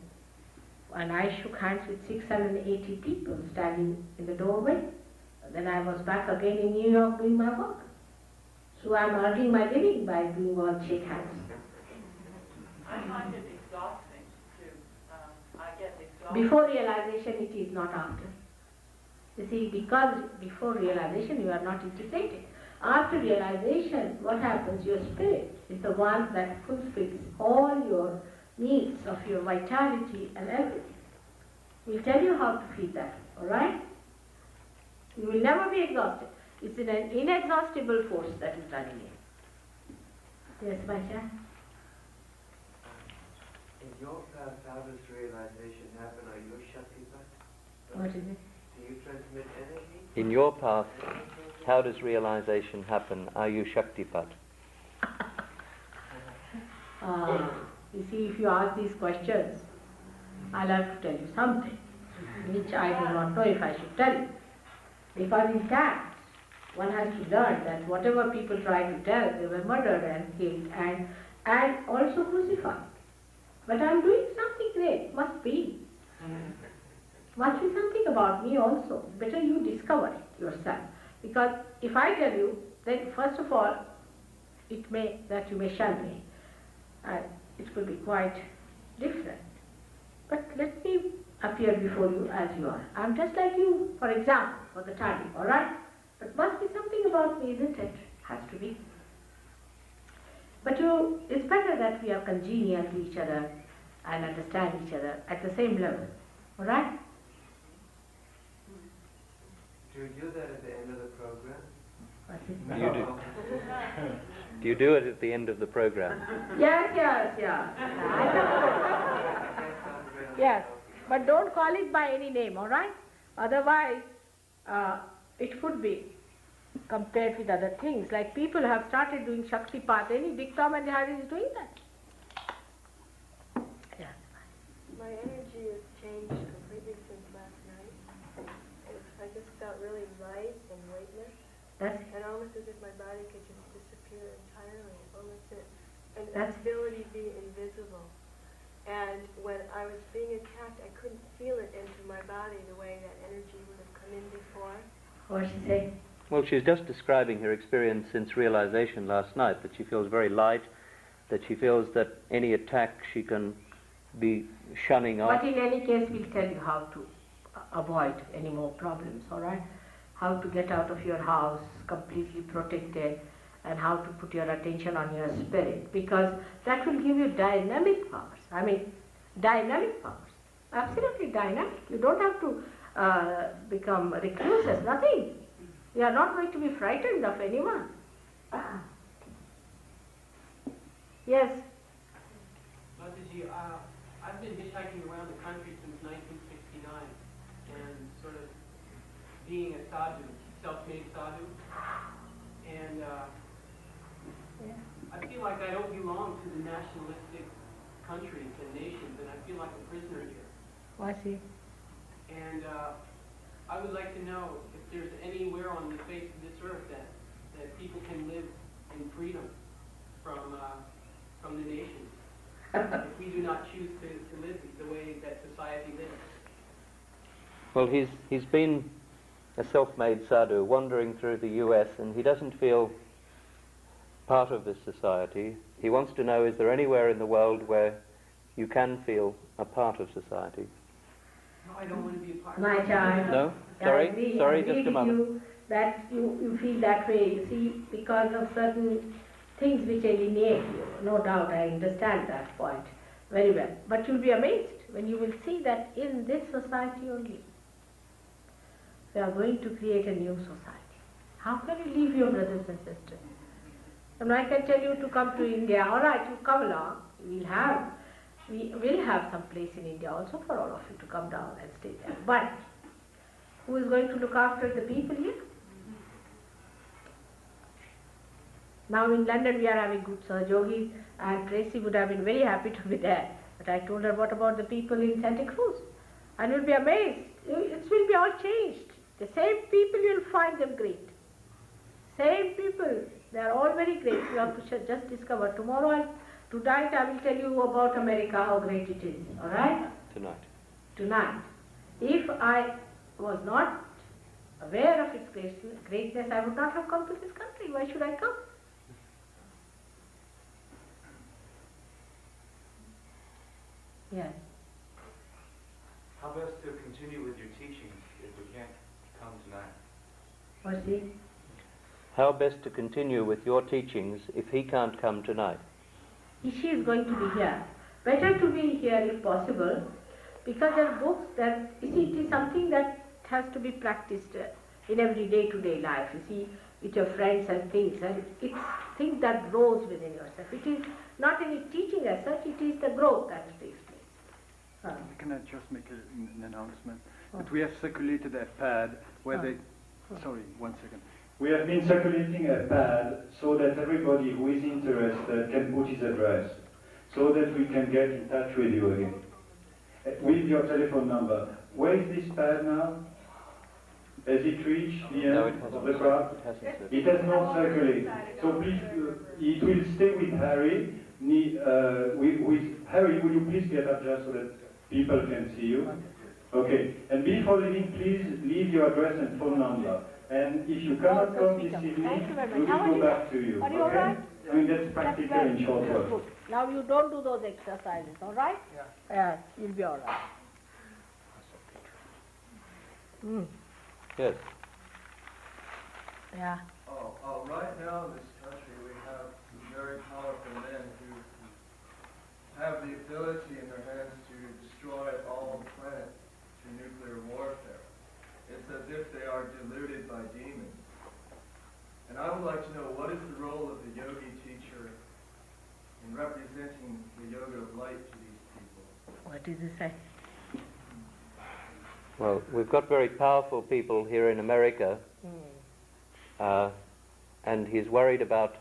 And I shook hands with 680 people standing in the doorway. Then I was back again in New York doing my work. So I'm earning my living by doing all shake hands. I find it exhausting too. I get exhausted. Before realization, it is not after. You see, because before realization, you are not integrated. After realization, what happens? Your spirit is the one that fulfills all your needs of your vitality and everything. We'll tell you how to feed that, alright? You will never be exhausted. It's an inexhaustible force that is running in. Yes, Masha? In your path, how does realization happen? Are you a Shaktipat? What is it? Do you transmit energy? In your path, how does realization happen? Are you Shaktipat? You see, if you ask these questions, I'll have to tell you something, which I do not know if I should tell you. Because in fact, one has to learn that whatever people try to tell, they were murdered and killed and also crucified. But I'm doing something great, must be. Must be something about me also. Better you discover it yourself. Because if I tell you, then first of all, it may that you may shun me. And it could be quite different. But let me appear before you as you are. I'm just like you, for example, for the time, all right? But must be something about me, isn't it? Has to be. But it's better that we are congenial to each other and understand each other at the same level, all right? Do you do that at the end of the program? You do. Do you do it at the end of the program? Yes. Yes, but don't call it by any name, all right? Otherwise, it could be compared with other things. Like people have started doing Shaktipat. Any Dick, Tom and Harry is doing that. Yeah. My energy has changed completely since last night. I just felt really light and weightless. And almost as if my body could just disappear entirely. Almost an ability to be invisible. And when I was being attacked, I couldn't feel it into my body the way that energy would have come in before. What did she say? Well, she's just describing her experience since realization last night, that she feels very light, that she feels that any attack she can be shunning off. But in any case, we'll tell you how to avoid any more problems, all right? How to get out of your house completely protected and how to put your attention on your spirit, because that will give you dynamic powers. I mean, dynamic powers. Absolutely dynamic. You don't have to become recluses, nothing. You are not going to be frightened of anyone. Yes? Mataji, I've been hitchhiking around the country since 1969 and sort of being a sadhu, self-made sadhu. And I feel like I don't belong to the nationalistic countries and nations, and I feel like a prisoner here. Oh, I see. And I would like to know if there's anywhere on the face of this earth that people can live in freedom from the nations, if we do not choose to live the way that society lives. Well, he's been a self-made sadhu wandering through the US, and he doesn't feel part of this society. He wants to know, is there anywhere in the world where you can feel a part of society? No, I don't want to be a part of My it. child. No? I Sorry? agree Sorry, with just a moment. you that you feel that way, you see, because of certain things which alienate you. No doubt, I understand that point very well. But you'll be amazed when you will see that in this society only, we are going to create a new society. How can you leave your brothers and sisters? And I can tell you to come to India, all right, you come along, we will have some place in India also for all of you to come down and stay there. But who is going to look after the people here? Now in London we are having good SahajaYogis, and Tracy would have been very happy to be there. But I told her, what about the people in Santa Cruz? And you'll be amazed. It will be all changed. The same people, you'll find them great. Same people, they are all very great. You have to just discover. Tonight I will tell you about America, how great it is. All right? Tonight. If I was not aware of its greatness, I would not have come to this country. Why should I come? Yes. How best to continue with your teachings if we can't come tonight? What's he? How best to continue with your teachings if he can't come tonight? She is going to be here. Better to be here if possible, because there are books that, you see, it is something that has to be practiced in every day-to-day life, you see, with your friends and things, and it's things that grows within yourself. It is not any teaching as such, it is the growth that takes place. Can I just make an announcement? That we have circulated a pad where they... Sorry, 1 second. We have been circulating a pad so that everybody who is interested can put his address, so that we can get in touch with you again. With your telephone number. Where is this pad now? Has it reached the end of the crowd? It has not circulated. So please, it will stay with Harry. Harry, will you please get up just so that people can see you? Okay. And before leaving, please leave your address and phone number. And if you cannot come this evening, we will go back to you. Are you all right? I mean, that's practical in short words. Now you don't do those exercises, all right? Yeah. Yeah, you'll be all right. Yes. Yeah. Right now in this country we have some very powerful men who have the ability in their hands to destroy all the planet through nuclear warfare. It's as if they are deluded by demons. And I would like to know, what is the role of the yogi teacher in representing the yoga of light to these people? What does it say? Well, we've got very powerful people here in America, and he's worried about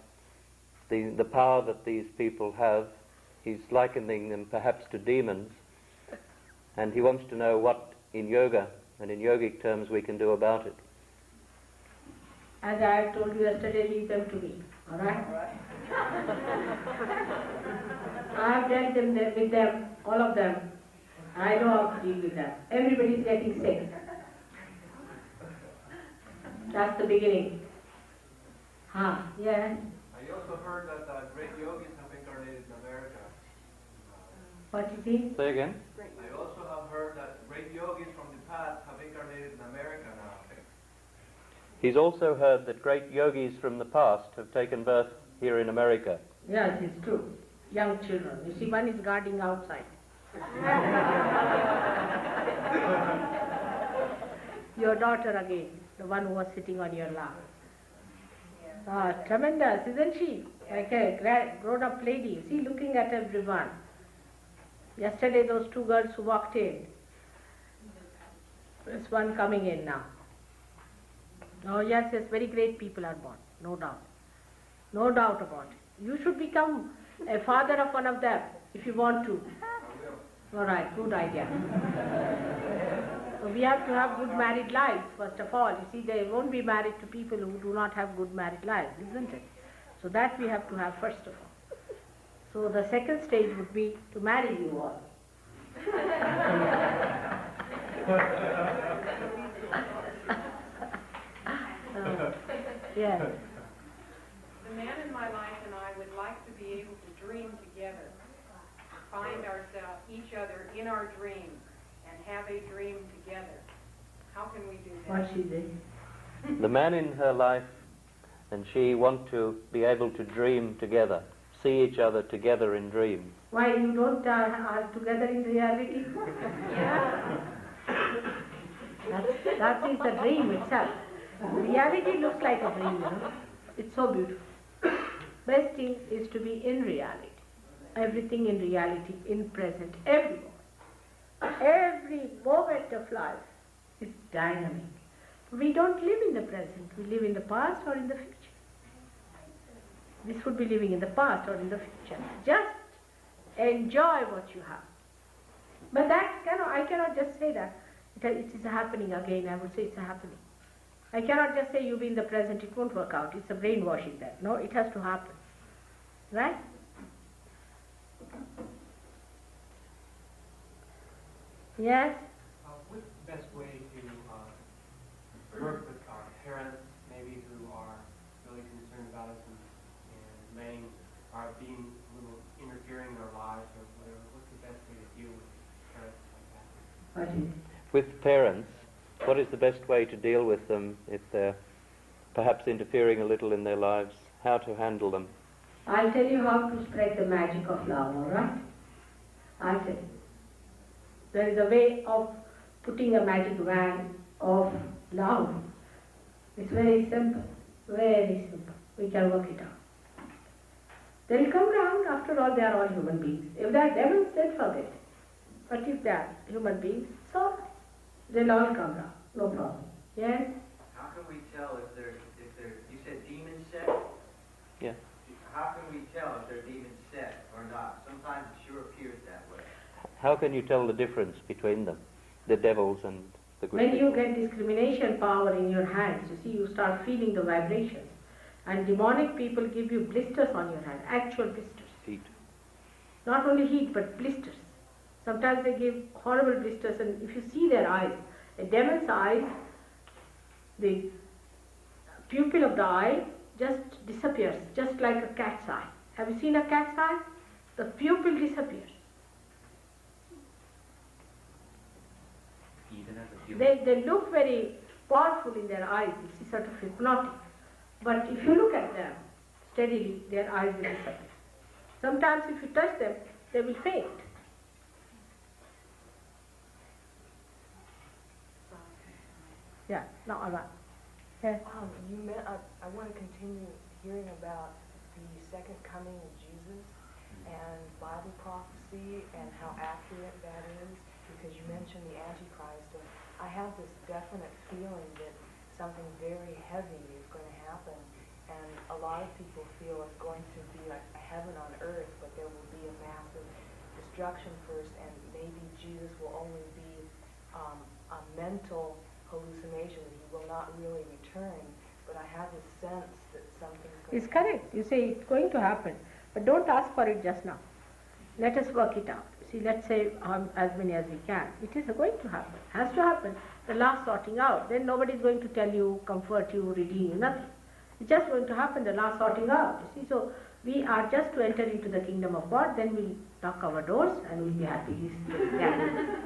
the power that these people have. He's likening them perhaps to demons, and he wants to know what in yoga and in yogic terms we can do about it. As I told you yesterday, leave them to me, all right? I have dealt with them, all of them. I know how to deal with them. Everybody is getting sick. That's the beginning. Yes. I also heard that great yogis have incarnated in America. What is it? Say again? I also have heard that great yogis from the past have incarnated in America now. He's also heard that great yogis from the past have taken birth here in America. Yes, it's true. Young children. You see, one is guarding outside. Your daughter again, the one who was sitting on your lap. Tremendous, isn't she? Like a grown-up lady. See, looking at everyone. Yesterday, those two girls who walked in. There's one coming in now. Oh yes, very great people are born, no doubt. No doubt about it. You should become a father of one of them if you want to. All right, good idea. So we have to have good married lives, first of all. You see, they won't be married to people who do not have good married lives, isn't it? So that we have to have first of all. So the second stage would be to marry you all. Yes. The man in my life and I would like to be able to dream together, find ourselves, each other in our dreams, and have a dream together. How can we do that? What she did. The man in her life and she want to be able to dream together, see each other together in dreams. Why you don't are together in reality? Yeah. That is the dream itself. Reality looks like a dream, you know. It's so beautiful. Best thing is to be in reality. Everything in reality, in present, every moment. Every moment of life is dynamic. We don't live in the present. We live in the past or in the future. This would be living in the past or in the future. Just enjoy what you have. But I cannot just say that it is happening again. I would say it's happening. I cannot just say you be in the present, it won't work out. It's a brainwashing that. No, it has to happen. Right? Yes? What's the best way to work with our parents, maybe who are really concerned about us and laying, are being a little interfering in our lives or whatever? What's the best way to deal with parents like that? With parents, what is the best way to deal with them if they're perhaps interfering a little in their lives? How to handle them? I'll tell you how to spread the magic of love, all right? I'll tell you. There is a way of putting a magic wand of love. It's very simple, very simple. We can work it out. They'll come round. After all, they are all human beings. If they are devils, then forget it. But if they are human beings, so they'll all come round. No problem. Yes? How can we tell if they're, you said demon set? Yeah. How can we tell if they're demon set or not? Sometimes it sure appears that way. How can you tell the difference between them, the devils and the good When people? you get discrimination power in your hands, you see, you start feeling the vibrations. And demonic people give you blisters on your hand, actual blisters. Heat. Not only heat, but blisters. Sometimes they give horrible blisters, and if you see their eyes, a demon's eyes, the pupil of the eye just disappears, just like a cat's eye. Have you seen a cat's eye? The pupil disappears. Even as a human. They look very powerful in their eyes, it's sort of hypnotic. But if you look at them steadily, their eyes will disappear. Sometimes if you touch them, they will faint. Yeah, no, Alva. Yes. I want to continue hearing about the second coming of Jesus and Bible prophecy and how accurate that is, because you mentioned the Antichrist, and I have this definite feeling that something very heavy is going to happen, and a lot of people feel it's going to be like a heaven on earth, but there will be a massive destruction first, and maybe Jesus will only be a mental hallucination, that he will not really return, but I have this sense that something's going It's correct. You say it's going to happen, but don't ask for it just now. Let us work it out. See, let's say as many as we can. It is going to happen. Has to happen. The last sorting out. Then nobody is going to tell you, comfort you, redeem you, nothing. It's just going to happen, the last sorting out. You see, so we are just to enter into the kingdom of God, then we'll knock our doors and we'll be happy. Yeah.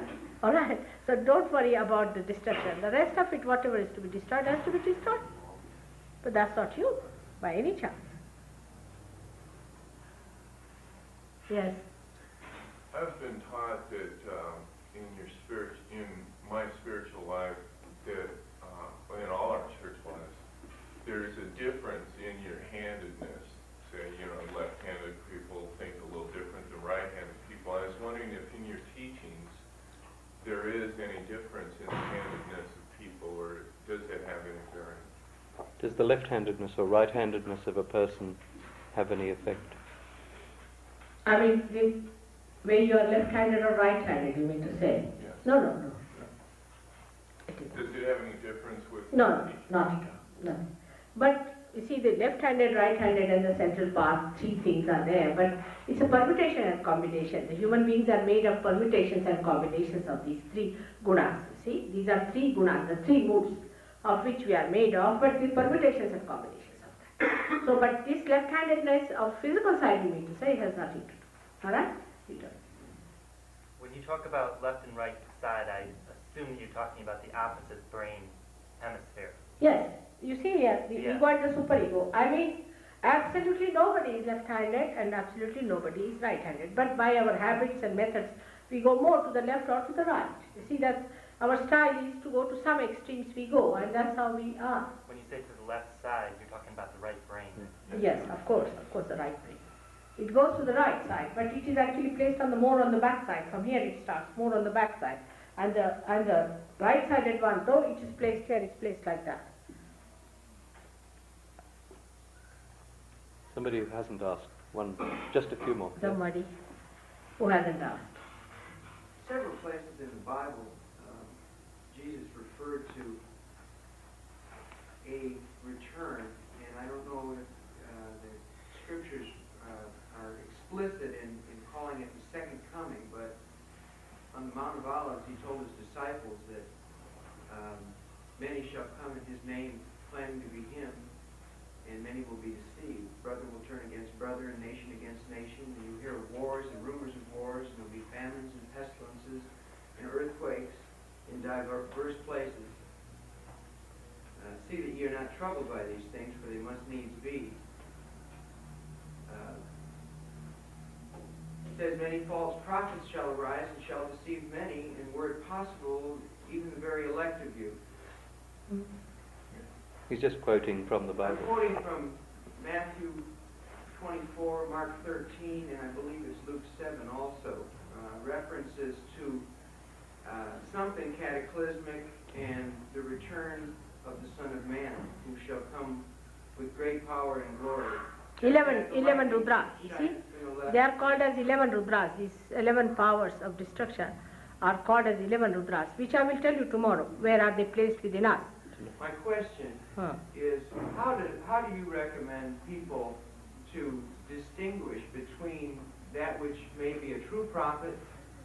All right. So don't worry about the destruction. The rest of it, whatever is to be destroyed, has to be destroyed. But that's not you, by any chance. Yes. I've been taught that in my spiritual life, that in all our spiritual lives, there's a difference in your handedness. Say, left-handed people think a little different than right-handed people. I was wondering if in your teachings there is any difference in the handedness of people, or does it have any bearing? Does the left-handedness or right-handedness of a person have any effect? I mean, when you are left-handed or right-handed, you mean to say? Yes. No. Does it have any difference with? No, not at all. No. But you see, the left-handed, right-handed, and the central part, three things are there. But it's a permutation and combination. The human beings are made of permutations and combinations of these three gunas. You see, these are three gunas, the three moods of which we are made of, but the permutations and combinations of that. So, but this left-handedness of physical side, you mean to say, has nothing to do. All right? When you talk about left and right side, I assume you're talking about the opposite brain hemisphere. Yes. You see here, the ego and the superego. I mean, absolutely nobody is left-handed and absolutely nobody is right-handed. But by our habits and methods, we go more to the left or to the right. You see that our style is to go to some extremes we go, and that's how we are. When you say to the left side, you're talking about the right brain. Yes, of course, the right brain. It goes to the right side, but it is actually placed more on the back side. From here it starts more on the back side. And the right-sided one, though it is placed here, it's placed like that. Somebody who hasn't asked, just a few more. Somebody who hasn't asked. Several places in the Bible, Jesus referred to a return, and I don't know if the scriptures are explicit in calling it the second coming, but on the Mount of Olives he told his disciples that many shall come in his name claiming to be him, and many will be deceived. Brother will turn against brother, and nation against nation, and you hear of wars and rumors of wars, and there will be famines and pestilences and earthquakes in diverse places. See that ye are not troubled by these things, for they must needs be. It says, many false prophets shall arise and shall deceive many, and were it possible, even the very elect of you. He's just quoting from the Bible. I'm quoting from Matthew 24, Mark 13, and I believe it's Luke 7 also. References to something cataclysmic and the return of the Son of Man, who shall come with great power and glory. 11 Rudras, you see? They are called as 11 Rudras. These 11 powers of destruction are called as 11 Rudras, which I will tell you tomorrow. Where are they placed within us? My question is, how do you recommend people to distinguish between that which may be a true prophet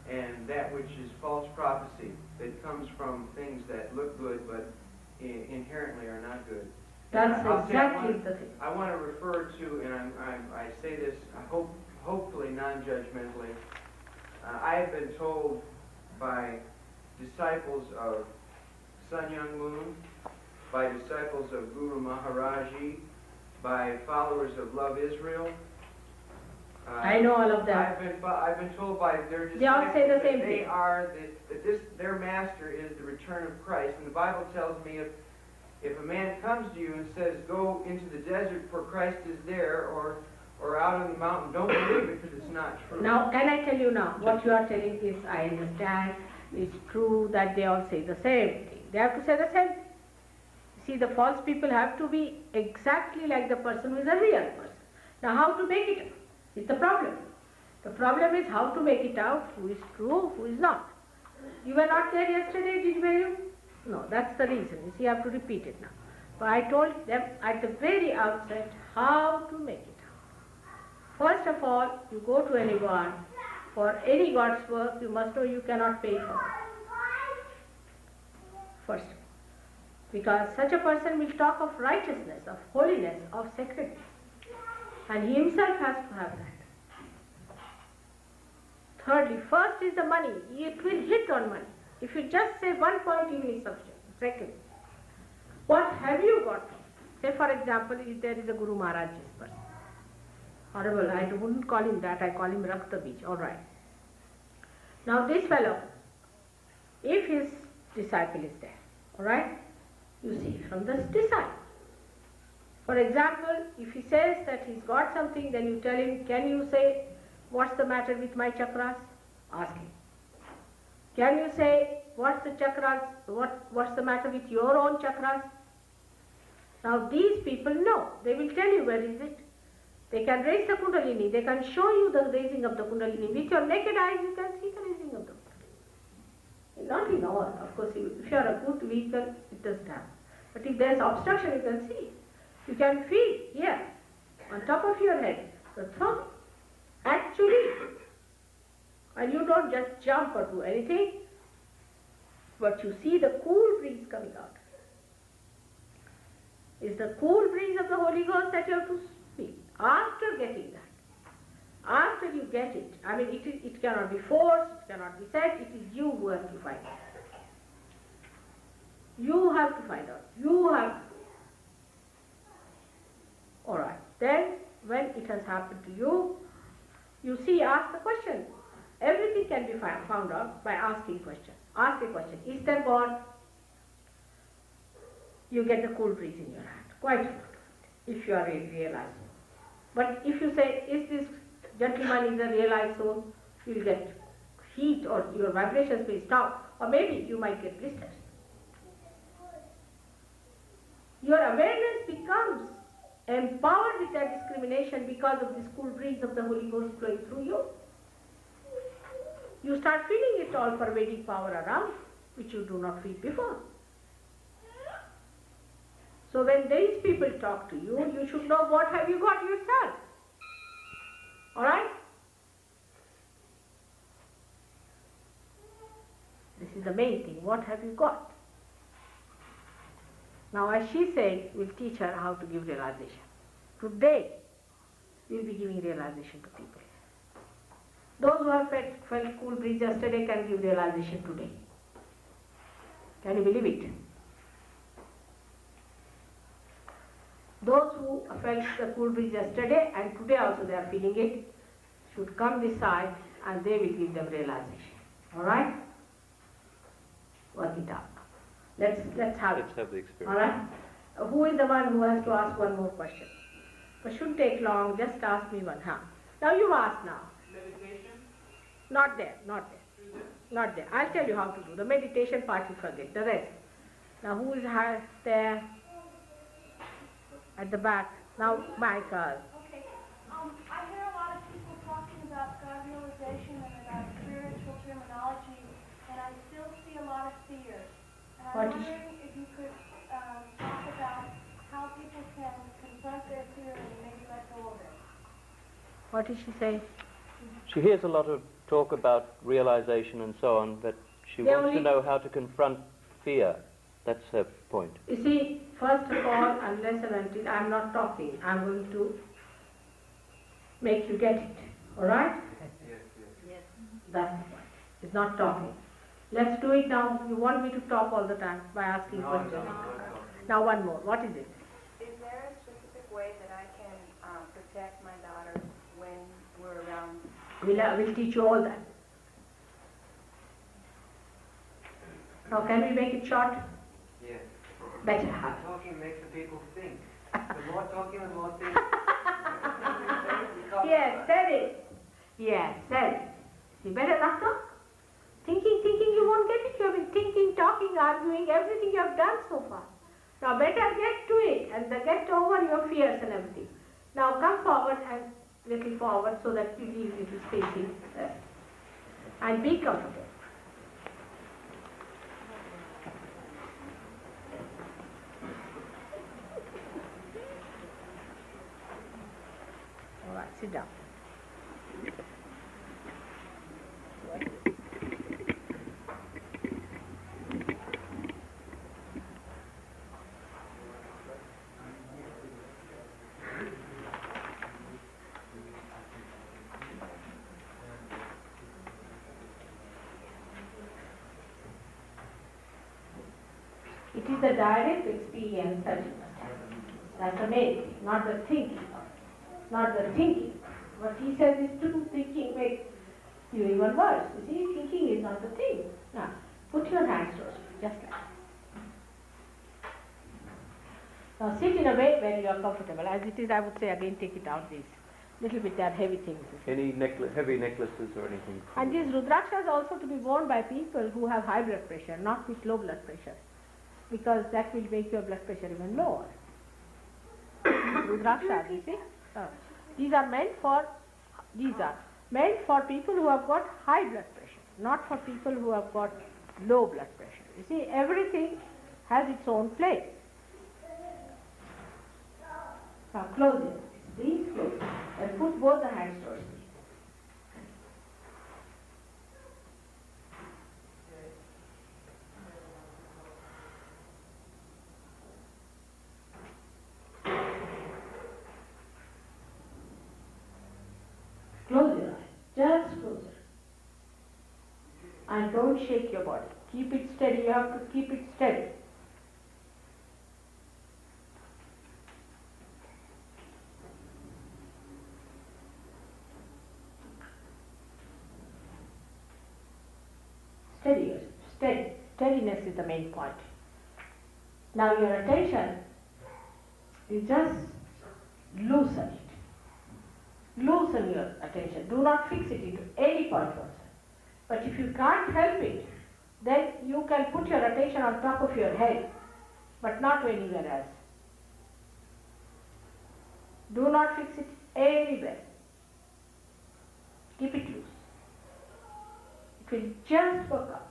and that which is false prophecy that comes from things that look good but inherently are not good? That's exactly the thing. I want to refer to, and I say this, hopefully non-judgmentally. I have been told by disciples of Sun Myung Moon, by disciples of Guru Maharaji, by followers of Love Israel. I know all of them. I've been told by their disciples they all say the same that thing. Their master is the return of Christ. And the Bible tells me if a man comes to you and says, go into the desert for Christ is there, or out on the mountain, don't believe it because it's not true. Now, can I tell you now, what you are telling is, I understand, it's true that they all say the same thing. They have to say the same thing. See, the false people have to be exactly like the person who is a real person. Now, how to make it out is the problem. The problem is how to make it out, who is true, who is not. You were not there yesterday, were you? No, that's the reason. You see, you have to repeat it now. But I told them at the very outset how to make it out. First of all, you go to any god. For any god's work, you must know you cannot pay for it. First of all. Because such a person will talk of righteousness, of holiness, of sacredness. And he himself has to have that. Thirdly, first is the money. It will hit on money. If you just say one point, even is sufficient. Second, what have you got? Say, for example, if there is a Guru Maharaj's person. Horrible, I wouldn't call him that, I call him Rakta Bij, all right. Now this fellow, if his disciple is there, all right, you see from this disciple. For example, if he says that he's got something, then you tell him, can you say, what's the matter with my chakras? Ask him. Can you say, what's the chakras, what's the matter with your own chakras? Now these people know, they will tell you where is it. They can raise the Kundalini. They can show you the raising of the Kundalini. With your naked eyes, you can see the raising of the Kundalini. Not in all. Of course, if you are a good vehicle, it doesn't happen. But if there is obstruction, you can see. You can feel here, on top of your head, the thumb. Actually, and you don't just jump or do anything, but you see the cool breeze coming out. It's the cool breeze of the Holy Ghost that you have to feel. After getting that, after you get it, I mean, it cannot be forced, it cannot be said, it is you who have to find out. You have to find out. You have to. Alright, then when it has happened to you, you see, ask the question. Everything can be found out by asking questions. Ask a question. Is there God? You get the cool breeze in your hand. Quite a lot of it, if you are a realized soul. But if you say, is this gentleman is a realized soul, you will get heat or your vibrations may stop, or maybe you might get blisters. Your awareness becomes empowered with that discrimination because of this cool breeze of the Holy Ghost flowing through you. You start feeling it all pervading power around, which you do not feel before. So when these people talk to you, you should know what have you got yourself. Alright? This is the main thing. What have you got? Now, as she said, we'll teach her how to give realization. Today, we'll be giving realization to people. Those who have felt cool breeze yesterday can give realization today. Can you believe it? Those who felt the cool breeze yesterday and today also they are feeling it should come this side and they will give them realization. Alright? Work it out. Let's have the experience. Alright? Who is the one who has to ask one more question? It shouldn't take long, just ask me one. Now you ask now. Meditation? Not there. Not there. I'll tell you how to do. The meditation part you forget, the rest. Now who is there? At the back. Now Michael. Okay. I hear a lot of people talking about God realization and about spiritual terminology, and I still see a lot of fear. And I'm wondering if you could talk about how people can confront their fear and maybe let go of it. What did she say? She hears a lot of talk about realization and so on, but she wants to know how to confront fear. That's her point. You see, first of all, unless and until I'm not talking, I'm going to make you get it. Alright? Yes. That's the point. It's not talking. Let's do it now. You want me to talk all the time by asking questions? Now one more. What is it? Is there a specific way that I can protect my daughters when we're around? We'll teach you all that. Now can we make it short? Yes. Better. Talking makes the people think. The more talking, the more thinking. Yes, said it. Yes, said it. You better not talk. Thinking, you won't get it. You have been thinking, talking, arguing, everything you have done so far. Now better get to it and get over your fears and everything. Now come forward and little forward so that you leave little space in there. And be comfortable. All right, sit down. It is the direct experience that you must have. That's amazing, not the thinking. Not the thinking. What he says is to thinking makes you even worse. You see, thinking is not the thing. Now, put your hands close, just like that. Now sit in a way where you are comfortable. As it is, I would say again, take it out these little bit, they are heavy things. Any heavy necklaces or anything? And these rudrakshas also to be worn by people who have high blood pressure, not with low blood pressure, because that will make your blood pressure even lower. Rudrakshas, you see? Oh. These are meant for people who have got high blood pressure, not for people who have got low blood pressure. You see, everything has its own place. Now close it. Please close it. And put both the hands towards me. Close your eyes. Just close it. And don't shake your body. Keep it steady. You have to keep it steady. Steady yourself. Steady. Steadiness is the main point. Now your attention, you just loosen it. Loosen your attention. Do not fix it into any point whatsoever. But if you can't help it, then you can put your attention on top of your head, but not anywhere else. Do not fix it anywhere. Keep it loose. It will just work out.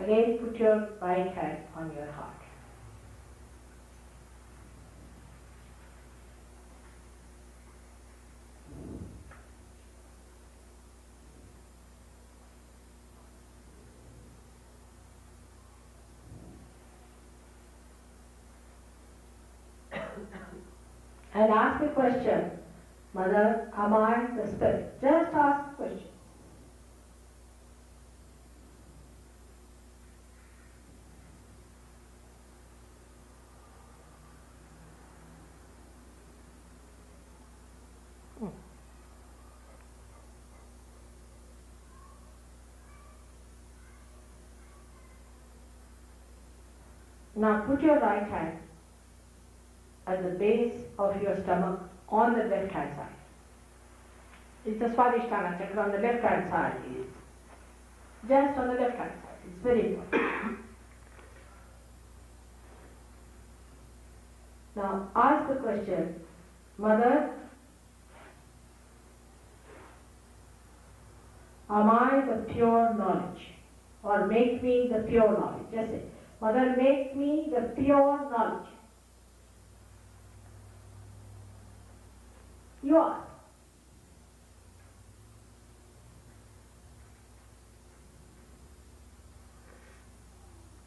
Again, put your right hand on your heart. And ask the question, Mother, am I the spirit? Just ask the question. Now put your right hand at the base of your stomach on the left hand side. It's the Swadhisthana chakra on the left hand side. Is just on the left hand side. It's very important. Now ask the question, Mother, am I the pure knowledge? Or make me the pure knowledge. Just say, Mother, make me the pure knowledge. You are.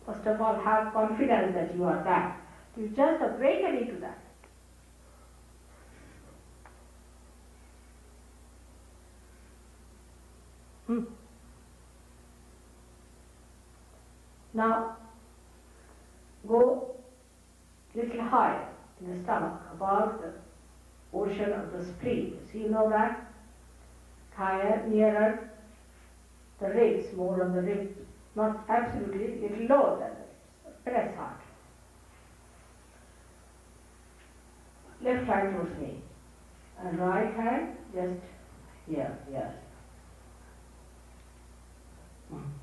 First of all, have confidence that you are that. You just awaken into that. Now, go little higher in the stomach, above the ocean of the spleen. So you know that? Higher, nearer the ribs, more on the ribs. Not absolutely, little lower than the ribs. Press hard. Left hand towards me. And right hand just here, here.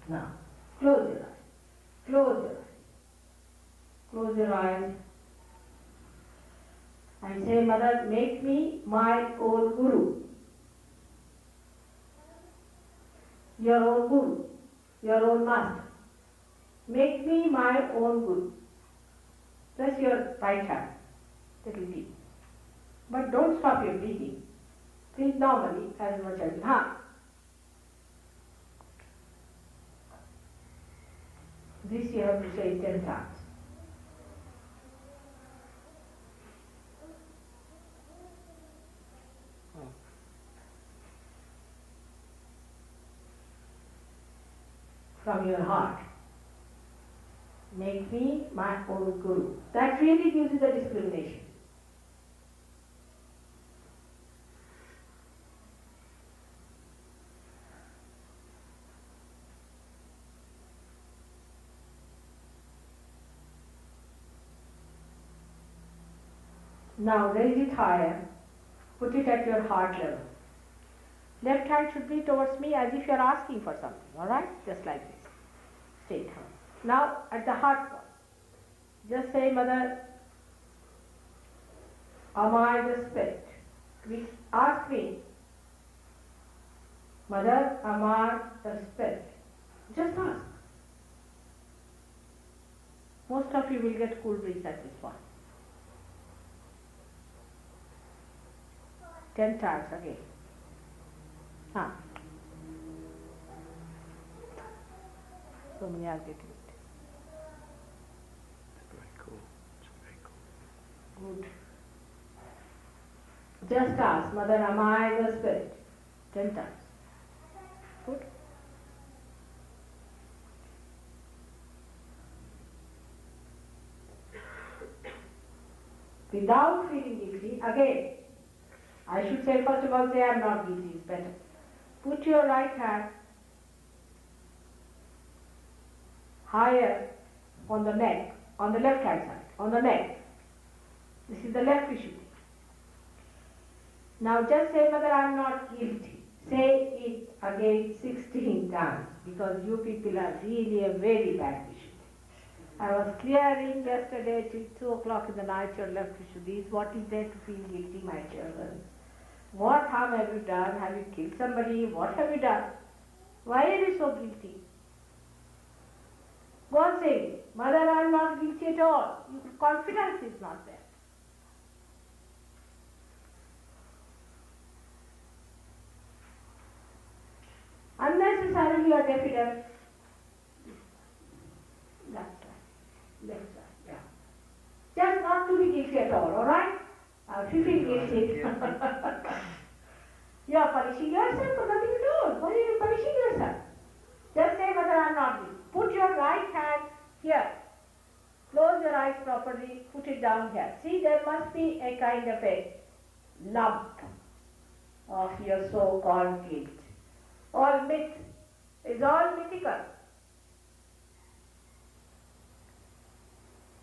Now, close your eyes. Close your eyes. Close your eyes. And say, Mother, make me my own guru. Your own guru. Your own master. Make me my own guru. Press your right hand. Little deep. But don't stop your breathing. Breathe normally as much as you have. This you have to say 10 times. From your heart. Make me my own guru. That really gives you the discrimination. Now raise it higher. Put it at your heart level. Left hand should be towards me as if you are asking for something, alright? Just like this. Straight hand. Now at the heart point, just say, Mother, am I the spirit? Please ask me, Mother, am I the spirit? Just ask. Most of you will get cool breeze at this point. 10 times again. So many are getting it. It's very cool. It's very cool. Good. Just ask, Mother, am I the spirit? 10 times. Good. Without feeling guilty, again, I should say first of all, say I am not guilty, it's better. Put your right hand higher on the neck, on the left hand side, on the neck. This is the left Vishuddhi. Now just say, Mother, I am not guilty. Say it again 16 times, because you people are really a very bad Vishuddhi. I was clearing yesterday till 2 o'clock in the night your left Vishuddhis. What is there to feel guilty, my children? What harm have you done? Have you killed somebody? What have you done? Why are you so guilty? Go on saying, Mother, I am not guilty at all. Your confidence is not there. Unnecessarily you are definite. Left side, yeah. Just not to be guilty at all, alright? If you feel guilty, you are punishing yourself for nothing at all. Why are you punishing yourself? Just say, Mother, I am not guilty. Put your right hand here. Close your eyes properly. Put it down here. See, there must be a kind of a lump of your so-called guilt. All myth. It's all mythical.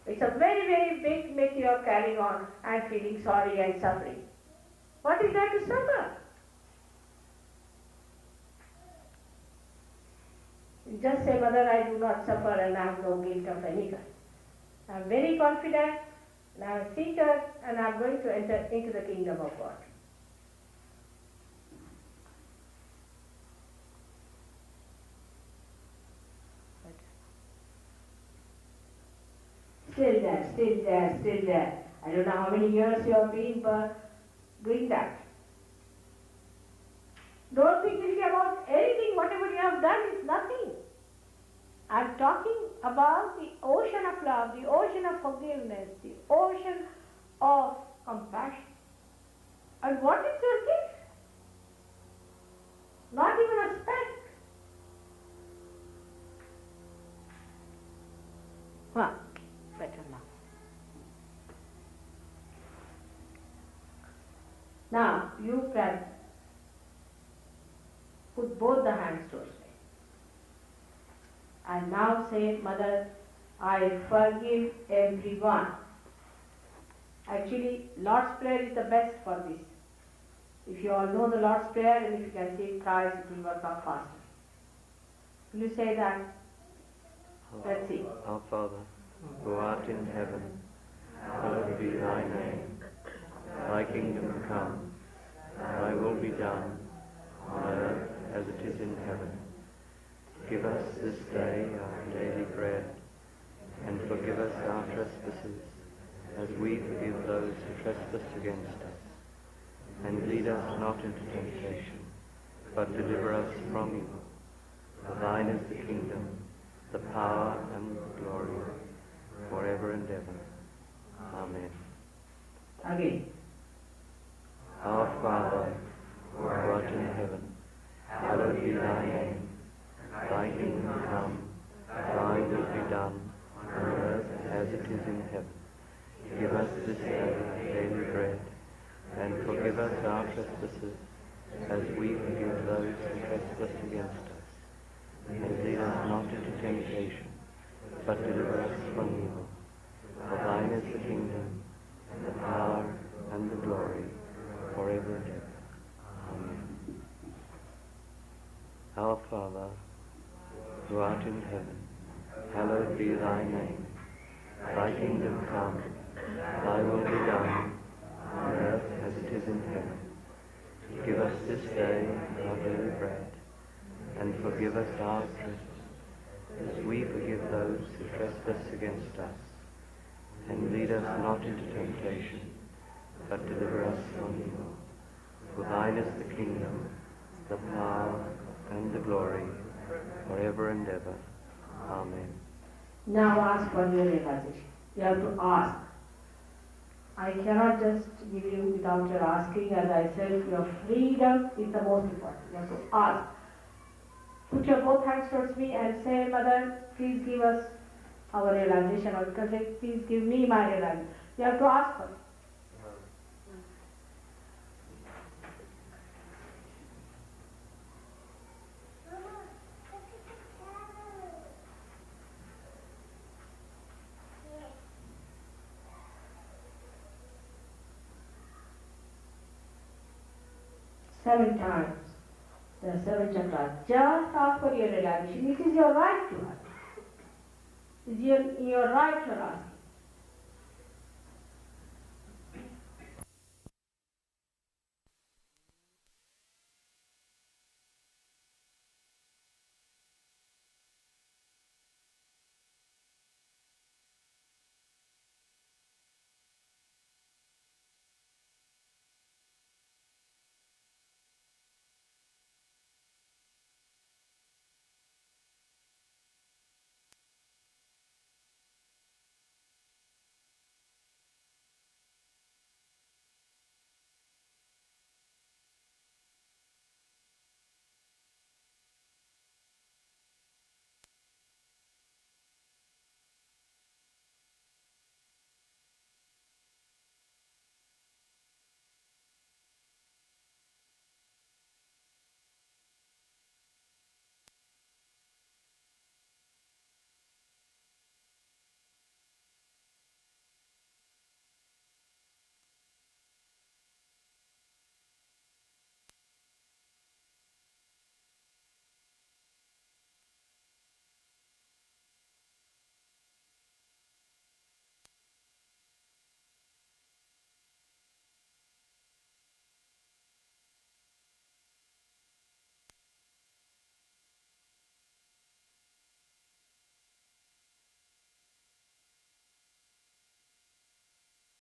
It's a very, very big myth you are carrying on and feeling sorry and suffering. What is there to suffer? Just say, Mother, I do not suffer and I have no guilt of any kind. I am very confident and I am a seeker and I am going to enter into the kingdom of God. Still there, still there, still there. I don't know how many years you have been doing that. Don't be guilty about anything. Whatever you have done is nothing. I'm talking about the ocean of love, the ocean of forgiveness, the ocean of compassion. And what is your gift? Not even a speck. Better now. Now, you can put both the hands towards me. And now say, Mother, I forgive everyone. Actually, Lord's Prayer is the best for this. If you all know the Lord's Prayer and if you can say it thrice, it will work out faster. Will you say that? Let's see. Our Father, who art in heaven, hallowed be thy name. Thy kingdom come, thy will be done, on earth as it is in heaven. Give us this day our daily bread, and forgive us our trespasses, as we forgive those who trespass against us. And lead us not into temptation, but deliver us from evil. For thine is the kingdom, the power, and the glory, forever and ever. Amen. Again. Our Father, who art in heaven, hallowed be thy name. Thy kingdom come, thy will be done, on forgive us our trespasses, as we forgive those who trespass against us. And lead us not into temptation, but deliver us from evil. For thine is the kingdom, and the power, and the glory, forever and ever. Amen. Our Father, who art in heaven, hallowed be thy name. Thy kingdom come, thy will be done, on earth as it is in heaven. Give us this day our daily bread, and forgive us our trespasses, as we forgive those who trespass against us. And lead us not into temptation, but deliver us from evil. For thine is the kingdom, the power, and the glory, forever and ever. Amen. Now ask for your realization. You have to ask. I cannot just give you without your asking. As I said, your freedom is the most important. You have to ask. Put your both hands towards me and say, Mother, please give us our realization, or please give me my realization. You have to ask for it. 7 times. There are 7 chakras. Just ask for your realization. It is your right to ask. It is your right to ask.